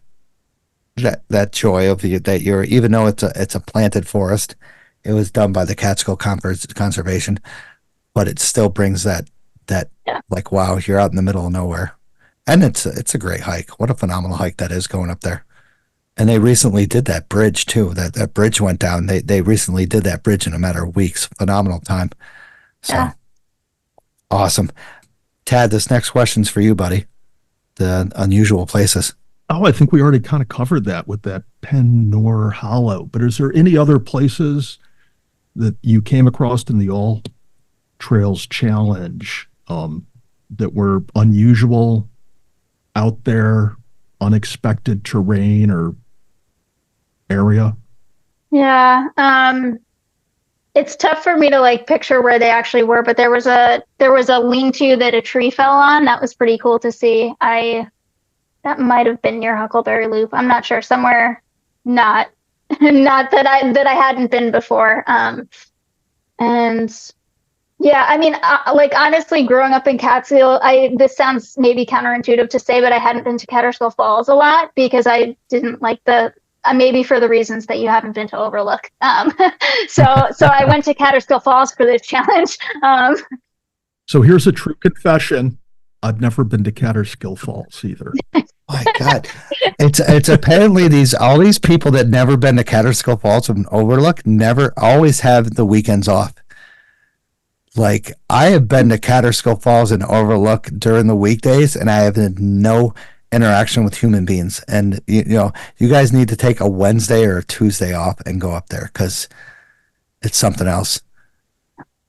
joy of you that you're, even though it's a planted forest, it was done by the Catskill Conservation, but it still brings that like, wow, you're out in the middle of nowhere. And it's a great hike. What a phenomenal hike that is going up there. And they recently did that bridge too. That bridge went down. They recently did that bridge in a matter of weeks. Phenomenal time. So awesome. Tad, this next question's for you, buddy. The unusual places. Oh, I think we already kind of covered that with that Pen Nor Hollow. But is there any other places that you came across in the All Trails Challenge that were unusual, out there, unexpected terrain or area? Yeah. It's tough for me to like picture where they actually were, but there was a lean-to that a tree fell on. That was pretty cool to see. That might have been near Huckleberry Loop. I'm not sure. Somewhere not not that I hadn't been before. And yeah, I mean, like honestly, growing up in Catskill, this sounds maybe counterintuitive to say, but I hadn't been to Catskill Falls a lot because I didn't like maybe for the reasons that you haven't been to Overlook. So I went to Catskill Falls for this challenge. So here's a true confession. I've never been to Catskill Falls either. My God, it's apparently all these people that never been to Catskill Falls and Overlook never always have the weekends off. Like I have been to Catskill Falls and Overlook during the weekdays, and I have had no interaction with human beings. And you know, you guys need to take a Wednesday or a Tuesday off and go up there because it's something else.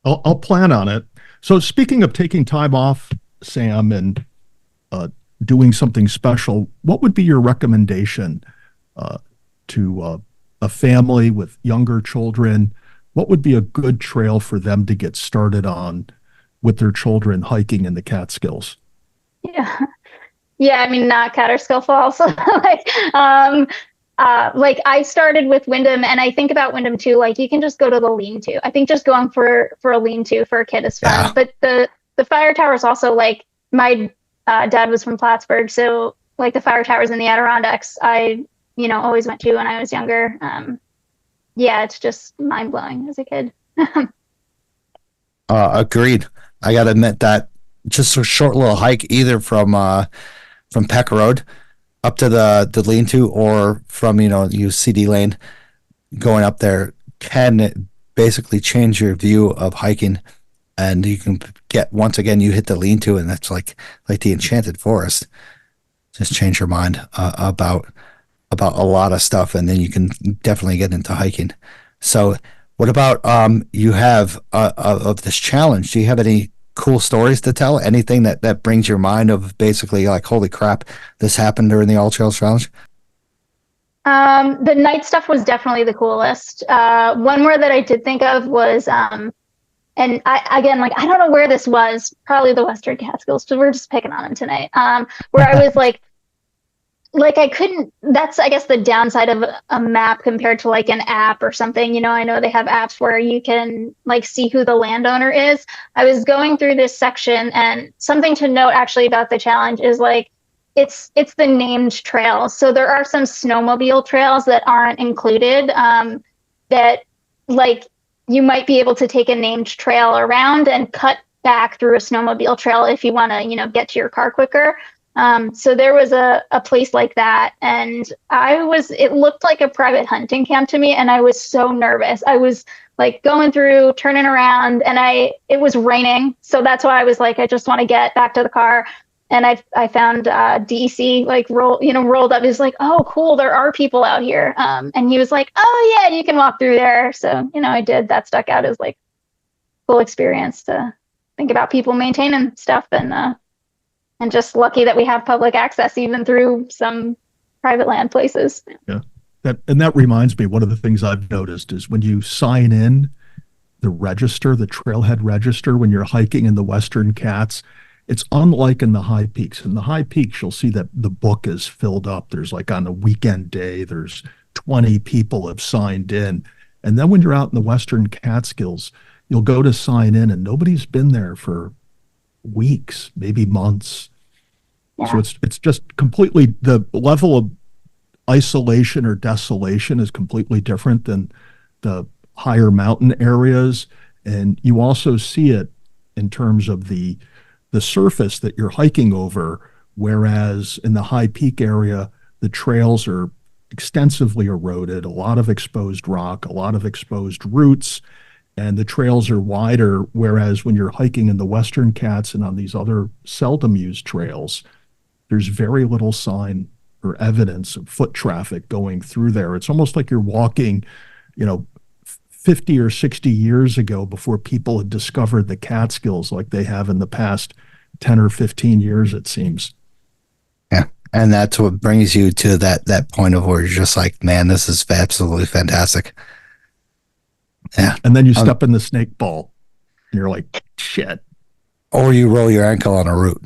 I'll plan on it. So speaking of taking time off, Sam, and doing something special, what would be your recommendation to a family with younger children? What would be a good trail for them to get started on with their children hiking in the Catskills? Yeah, I mean, not Catskill Falls. like I started with Wyndham, and I think about Wyndham too. Like you can just go to the lean-to. I think just going for a lean-to for a kid is fun. Yeah. But the fire tower is also like my dad was from Plattsburgh, so like the fire towers in the Adirondacks, I always went to when I was younger. Yeah, it's just mind blowing as a kid. Agreed. I got to admit that just a short little hike, either from Peck Road up to the lean-to, or from CD Lane, going up there can basically change your view of hiking, and you can get, once again, you hit the lean-to, and that's like the enchanted forest. Just change your mind about a lot of stuff, and then you can definitely get into hiking. So what about you have of this challenge? Do you have any cool stories to tell? Anything that brings your mind of basically like, holy crap, this happened during the All Trails Challenge? The night stuff was definitely the coolest. One more that I did think of was, and I don't know where this was, probably the Western Catskills, so we're just picking on them tonight, where I was like I couldn't, that's I guess the downside of a map compared to like an app or something. I know they have apps where you can like see who the landowner is. I was going through this section, and something to note actually about the challenge is like it's the named trails. So there are some snowmobile trails that aren't included, that like you might be able to take a named trail around and cut back through a snowmobile trail if you want to get to your car quicker. So there was a place like that, and it looked like a private hunting camp to me, and I was so nervous. I was like going through, turning around, and it was raining. So that's why I was like, I just want to get back to the car. And I found DEC like rolled up. He's like, oh, cool, there are people out here. And he was like, oh yeah, you can walk through there. So, I did. That stuck out as like cool experience to think about people maintaining stuff, and just lucky that we have public access even through some private land places. Yeah. That reminds me, one of the things I've noticed is when you sign in the trailhead register, when you're hiking in the Western Cats, it's unlike in the high peaks. In the high peaks, you'll see that the book is filled up. There's like on a weekend day, there's 20 people have signed in. And then when you're out in the Western Catskills, you'll go to sign in and nobody's been there for weeks, maybe months. Yeah. So it's just completely, the level of isolation or desolation is completely different than the higher mountain areas. And you also see it in terms of the surface that you're hiking over, whereas in the high peak area, the trails are extensively eroded, a lot of exposed rock, a lot of exposed roots. and the trails are wider. Whereas when you're hiking in the Western Ghats and on these other seldom used trails, there's very little sign or evidence of foot traffic going through there. It's almost like you're walking, 50 or 60 years ago before people had discovered the Catskills like they have in the past 10 or 15 years, it seems. Yeah. And that's what brings you to that point of where you're just like, man, this is absolutely fantastic. Yeah. And then you step in the snake ball and you're like, shit. Or you roll your ankle on a root.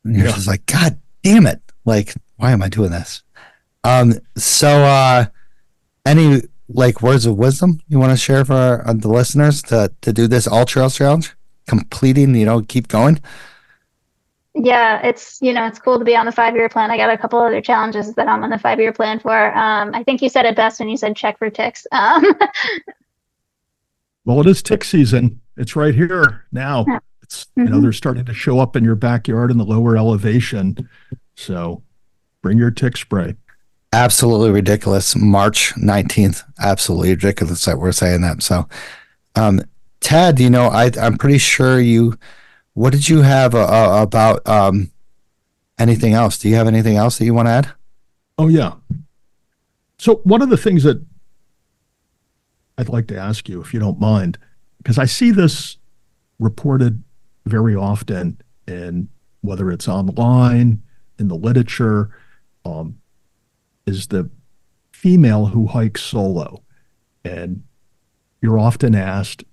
And you're just like, God damn it. Like, why am I doing this? So any words of wisdom you want to share for the listeners to do this All Trails Challenge? Completing, keep going? Yeah, it's cool to be on the 5-year plan. I got a couple other challenges that I'm on the 5-year plan for. I think you said it best when you said check for ticks. Well, it is tick season. It's right here now. Yeah. It's they're starting to show up in your backyard in the lower elevation. So bring your tick spray. Absolutely ridiculous. March 19th. Absolutely ridiculous that we're saying that. So, Ted, I'm pretty sure what did you have about anything else? Do you have anything else that you want to add? Oh, yeah. So one of the things that I'd like to ask you, if you don't mind, because I see this reported very often in whether it's online, in the literature, is the female who hikes solo. And you're often asked,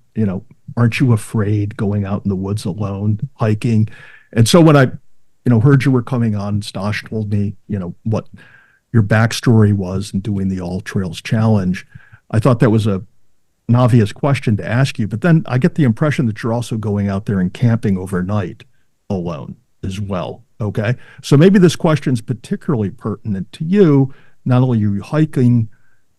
aren't you afraid going out in the woods alone, hiking? And so when I, heard you were coming on, Stosh told me, what your backstory was in doing the All Trails Challenge, I thought that was an obvious question to ask you. But then I get the impression that you're also going out there and camping overnight alone as well. Okay. So maybe this question's particularly pertinent to you. Not only are you hiking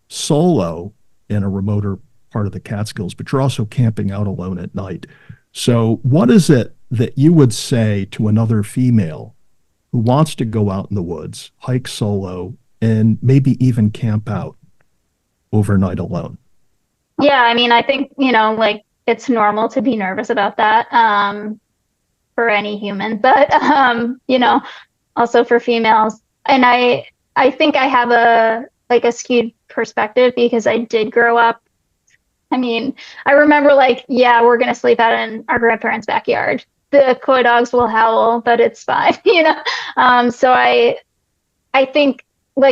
solo in a remoter part of the Catskills, but you're also camping out alone at night. So what is it that you would say to another female who wants to go out in the woods, hike solo, and maybe even camp out overnight alone? Yeah, I mean, I think, it's normal to be nervous about that for any human, but, also for females. And I think I have a skewed perspective because I did grow up. I mean, I remember we're going to sleep out in our grandparents' backyard. The coy dogs will howl, but it's fine, So I think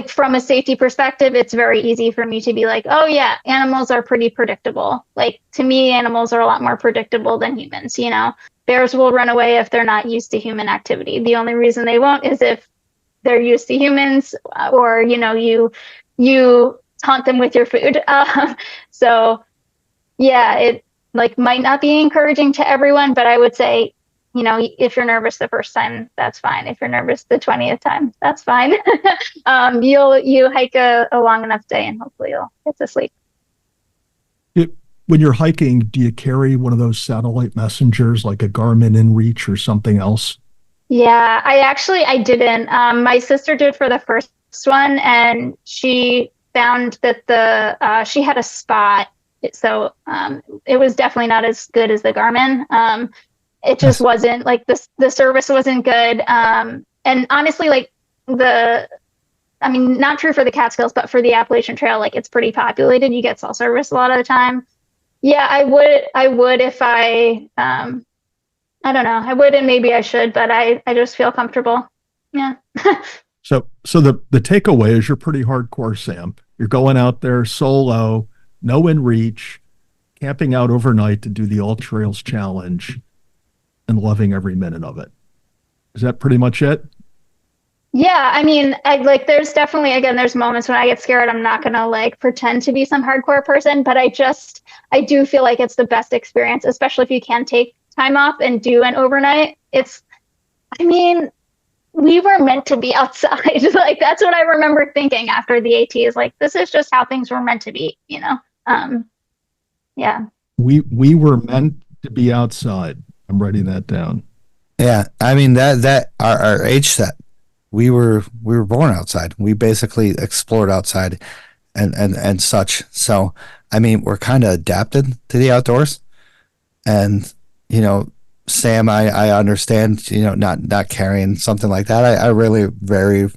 from a safety perspective, it's very easy for me to be like, oh yeah, animals are pretty predictable. To me, animals are a lot more predictable than humans, Bears will run away if they're not used to human activity. The only reason they won't is if they're used to humans or, you taunt them with your food. So yeah, it might not be encouraging to everyone, but I would say, if you're nervous the first time, that's fine. If you're nervous the 20th time, that's fine. You hike a long enough day and hopefully you'll get to sleep. When you're hiking, do you carry one of those satellite messengers like a Garmin InReach or something else? Yeah, I didn't. My sister did for the first one, and she found that she had a spot. So it was definitely not as good as the Garmin. It just wasn't the service wasn't good. And honestly, not true for the Catskills, but for the Appalachian Trail, it's pretty populated. You get cell service a lot of the time. Yeah, I would if I don't know. I would, and maybe I should, but I just feel comfortable. Yeah. So the takeaway is you're pretty hardcore, Sam. You're going out there solo, no InReach, camping out overnight to do the All Trails Challenge, and loving every minute of it. Is that pretty much it? Yeah, I mean, there's definitely, again, there's moments when I get scared. I'm not gonna pretend to be some hardcore person, but I do feel like it's the best experience, especially if you can take time off and do an overnight. We were meant to be outside. That's what I remember thinking after the AT is this is just how things were meant to be, yeah. We were meant to be outside. I'm writing that down. Yeah. I mean, that our age set, we were born outside. We basically explored outside. and such. So, I mean, we're kind of adapted to the outdoors, and Sam, I understand, not carrying something like that. I really very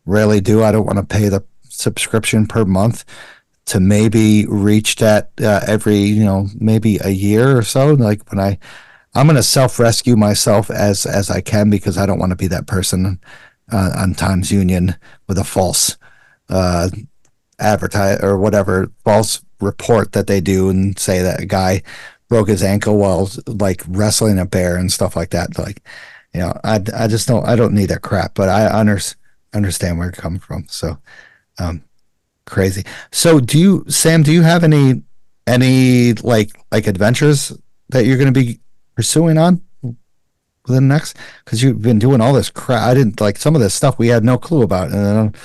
rarely do. I don't want to pay the subscription per month to maybe reach that every, maybe a year or so. Like when I'm going to self-rescue myself as I can, because I don't want to be that person on Times Union with a false advertise or whatever false report that they do and say that a guy broke his ankle while like wrestling a bear and stuff like that. Like, I just don't need that crap, but I understand where you're coming from. So, crazy. So Sam, do you have any like adventures that you're going to be pursuing on within the next? Because you've been doing all this crap. I didn't like some of this stuff we had no clue about. And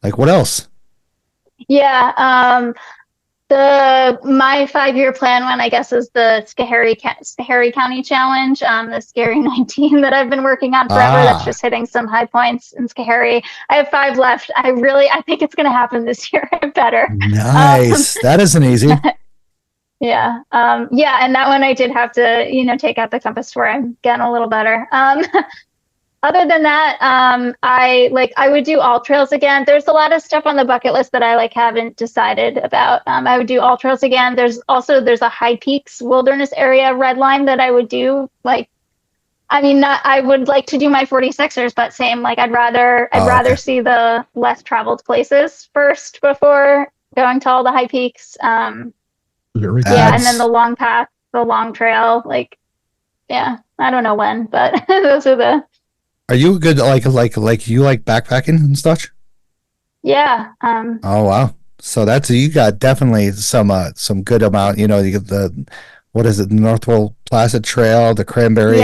like, what else? Yeah. My 5-year plan one, I guess, is the Schoharie County Challenge, the Scary 19 that I've been working on forever. That's just hitting some high points in Schoharie. I have 5 left. I think it's going to happen this year. I better. Nice. That isn't easy. Yeah. Yeah. And that one I did have to, take out the compass for. I'm getting a little better. Other than that, I would do all trails again. There's a lot of stuff on the bucket list that I haven't decided about. I would do all trails again. There's a High Peaks Wilderness Area red line that I would do. I would like to do my 46ers, but same. I'd rather see the less traveled places first before going to all the high peaks. Very good. Yeah, and then the long path, the long trail. Yeah, I don't know when, but those are the. Are you good you like backpacking and stuff? Yeah. Oh wow. So you got definitely some good amount, you get the what is it, the Northwell Placid Trail, the Cranberry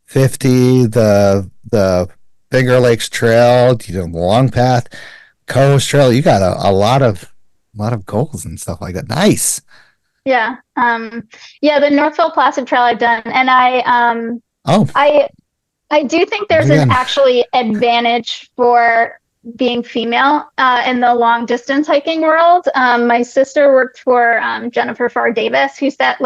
50, the Finger Lakes Trail, the Long Path, Coast Trail. You got a lot of goals and stuff like that. Nice. Yeah. Yeah, the Northville Placid Trail I've done, and I do think there's an actually advantage for being female in the long distance hiking world. My sister worked for Jennifer Farr Davis, who set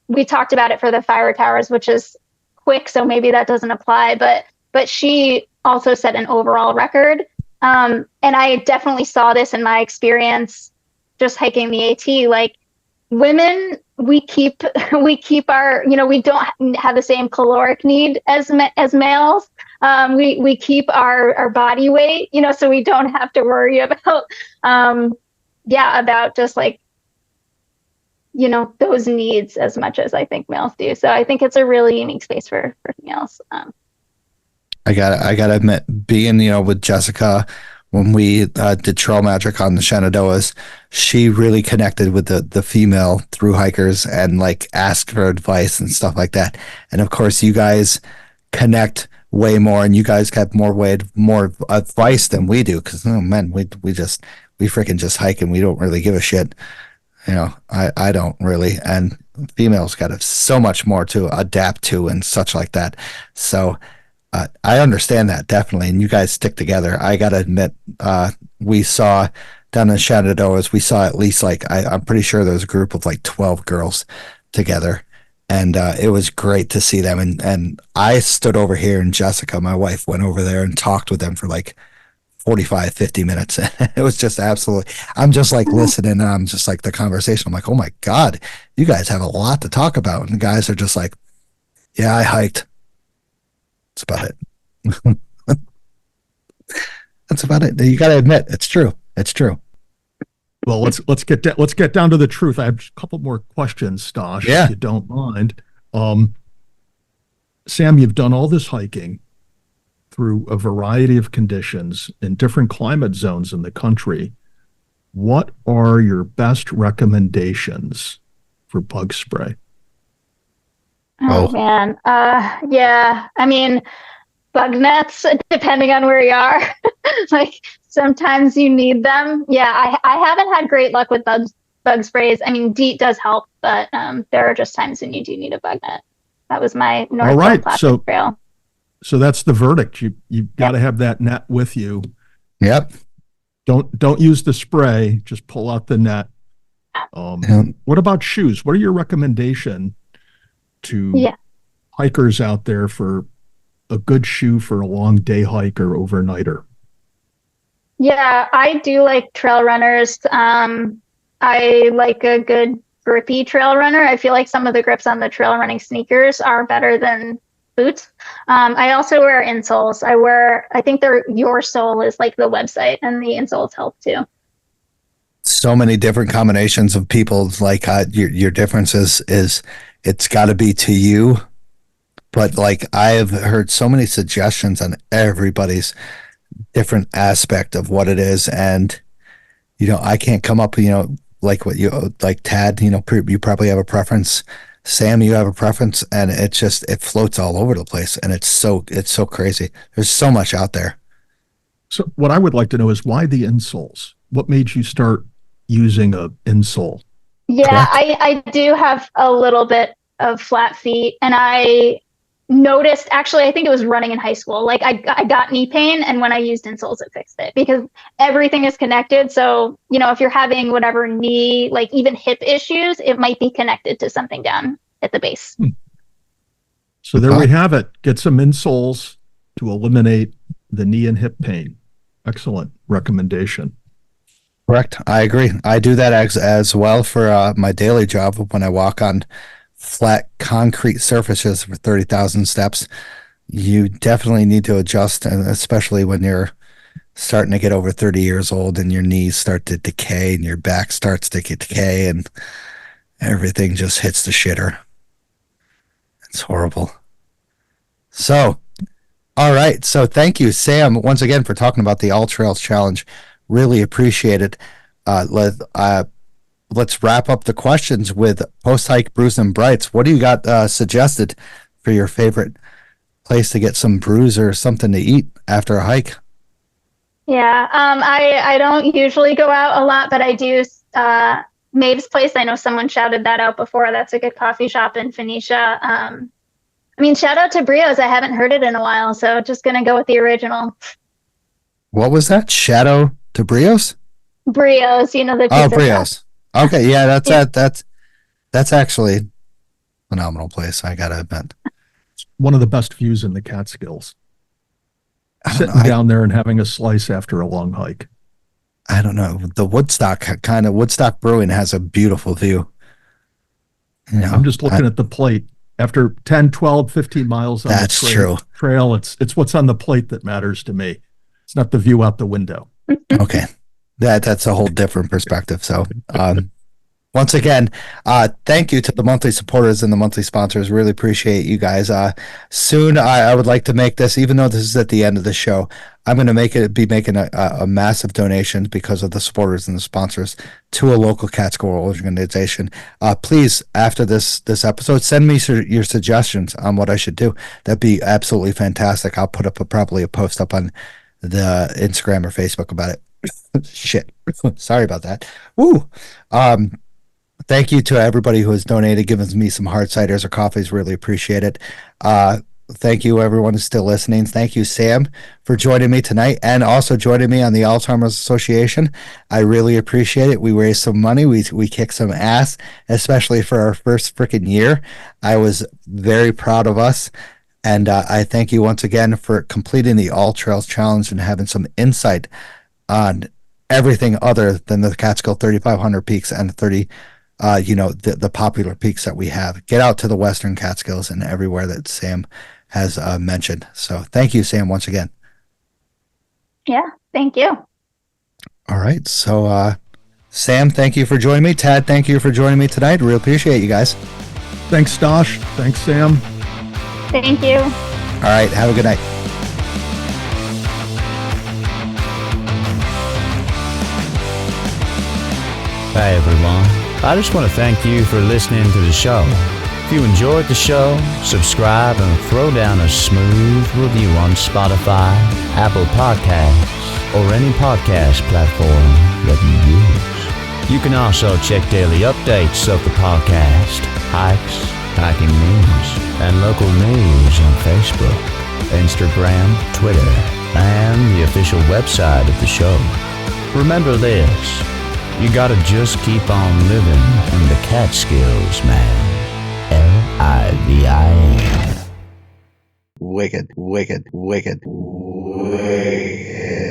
we talked about it for the Fire Towers, which is quick, so maybe that doesn't apply, but she also set an overall record. And I definitely saw this in my experience just hiking the AT. Women, we keep our, we don't have the same caloric need as males. We keep our body weight, so we don't have to worry about, about just those needs as much as I think males do. So I think it's a really unique space for females. I gotta admit, being, with Jessica, when we did Trail Magic on the Shenandoahs, she really connected with the female thru hikers and asked for advice and stuff like that. And of course, you guys connect way more, and you guys have more advice than we do. Because we freaking just hike and we don't really give a shit. I don't really, and females got so much more to adapt to and such like that. So. I understand that definitely, and you guys stick together. I gotta admit, we saw down in Shenandoahs, we saw at least I'm pretty sure there was a group of 12 girls together, and it was great to see them. And I stood over here, and Jessica, my wife, went over there and talked with them for 45, 50 minutes. It was just absolutely. I'm just listening, and I'm just the conversation. I'm like, oh my God, you guys have a lot to talk about, and the guys are just yeah, I hiked. That's about it. That's about it. You got to admit, it's true. It's true. Well, let's get down to the truth. I have a couple more questions, Stosh, if you don't mind. Sam, you've done all this hiking through a variety of conditions in different climate zones in the country. What are your best recommendations for bug spray? Oh man. Yeah. I mean, bug nets, depending on where you are, sometimes you need them. Yeah. I haven't had great luck with bug sprays. I mean, DEET does help, but there are just times when you do need a bug net. That was my North Plastic Trail. So that's the verdict. You've got to have that net with you. Yep. Don't use the spray. Just pull out the net. What about shoes? What are your recommendation to hikers out there for a good shoe for a long day hike or overnighter? Yeah, I do like trail runners. I like a good grippy trail runner. I feel like some of the grips on the trail running sneakers are better than boots. I also wear insoles. I think Your Sole is like the website, and the insoles help too. So many different combinations of people's like your differences is it's got to be to you. But like I've heard so many suggestions on everybody's different aspect of what it is, and I can't come up, like what you like, Tad. You probably have a preference. Sam, you have a preference, and it floats all over the place, and it's so crazy. There's so much out there. So what I would like to know is why the insoles? What made you start using a insole? Yeah, I do have a little bit of flat feet, and I noticed, actually, I think it was running in high school. Like I got knee pain, and when I used insoles, it fixed it because everything is connected. So, if you're having whatever knee, like even hip issues, it might be connected to something down at the base. So there we have it. Get some insoles to eliminate the knee and hip pain. Excellent recommendation. Correct. I agree. I do that as well for my daily job when I walk on flat concrete surfaces for 30,000 steps. You definitely need to adjust, and especially when you're starting to get over 30 years old and your knees start to decay and your back starts to decay and everything just hits the shitter. It's horrible. So, all right. So thank you, Sam, once again for talking about the All Trails Challenge. Really appreciate it. Let's wrap up the questions with post-hike brews and brights. What do you got suggested for your favorite place to get some brews or something to eat after a hike? Yeah, I don't usually go out a lot, but I do. Maeve's Place, I know someone shouted that out before. That's a good coffee shop in Phoenicia. Shout out to Brio's. I haven't heard it in a while, so just going to go with the original. What was that? Shadow to Brio's? Brio's, the pizza Brio's. shop. Okay, yeah, that's actually a phenomenal place, I gotta admit. It's one of the best views in the Catskills. Sitting down there and having a slice after a long hike. I don't know. The Woodstock Brewing has a beautiful view. I'm just looking at the plate. After 10, 12, 15 miles on the trail, it's what's on the plate that matters to me. It's not the view out the window. Okay. That's a whole different perspective. So, once again, thank you to the monthly supporters and the monthly sponsors. Really appreciate you guys. Soon, I would like to make this, even though this is at the end of the show, I'm going to be making a massive donation because of the supporters and the sponsors to a local Catskill organization. Please, after this episode, send me your suggestions on what I should do. That'd be absolutely fantastic. I'll put up probably a post up on the Instagram or Facebook about it. Shit. Sorry about that. Woo. Thank you to everybody who has donated, given me some hard ciders or coffees. Really appreciate it. Thank you, everyone who's still listening. Thank you, Sam, for joining me tonight and also joining me on the Alzheimer's Association. I really appreciate it. We raised some money. We kicked some ass, especially for our first freaking year. I was very proud of us. And I thank you once again for completing the All Trails Challenge and having some insight on everything other than the Catskill 3,500 peaks and the popular peaks that we have. Get out to the Western Catskills and everywhere that Sam has mentioned. So thank you, Sam, once again. Yeah, thank you. All right. So, Sam, thank you for joining me. Tad, thank you for joining me tonight. Really appreciate you guys. Thanks, Stosh. Thanks, Sam. Thank you. All right. Have a good night. Hey everyone, I just want to thank you for listening to the show. If you enjoyed the show, subscribe and throw down a smooth review on Spotify, Apple Podcasts, or any podcast platform that you use. You can also check daily updates of the podcast, hikes, hiking news, and local news on Facebook, Instagram, Twitter, and the official website of the show. remember this. You gotta just keep on living in the Catskills, man. Livin. Wicked, wicked, wicked, wicked.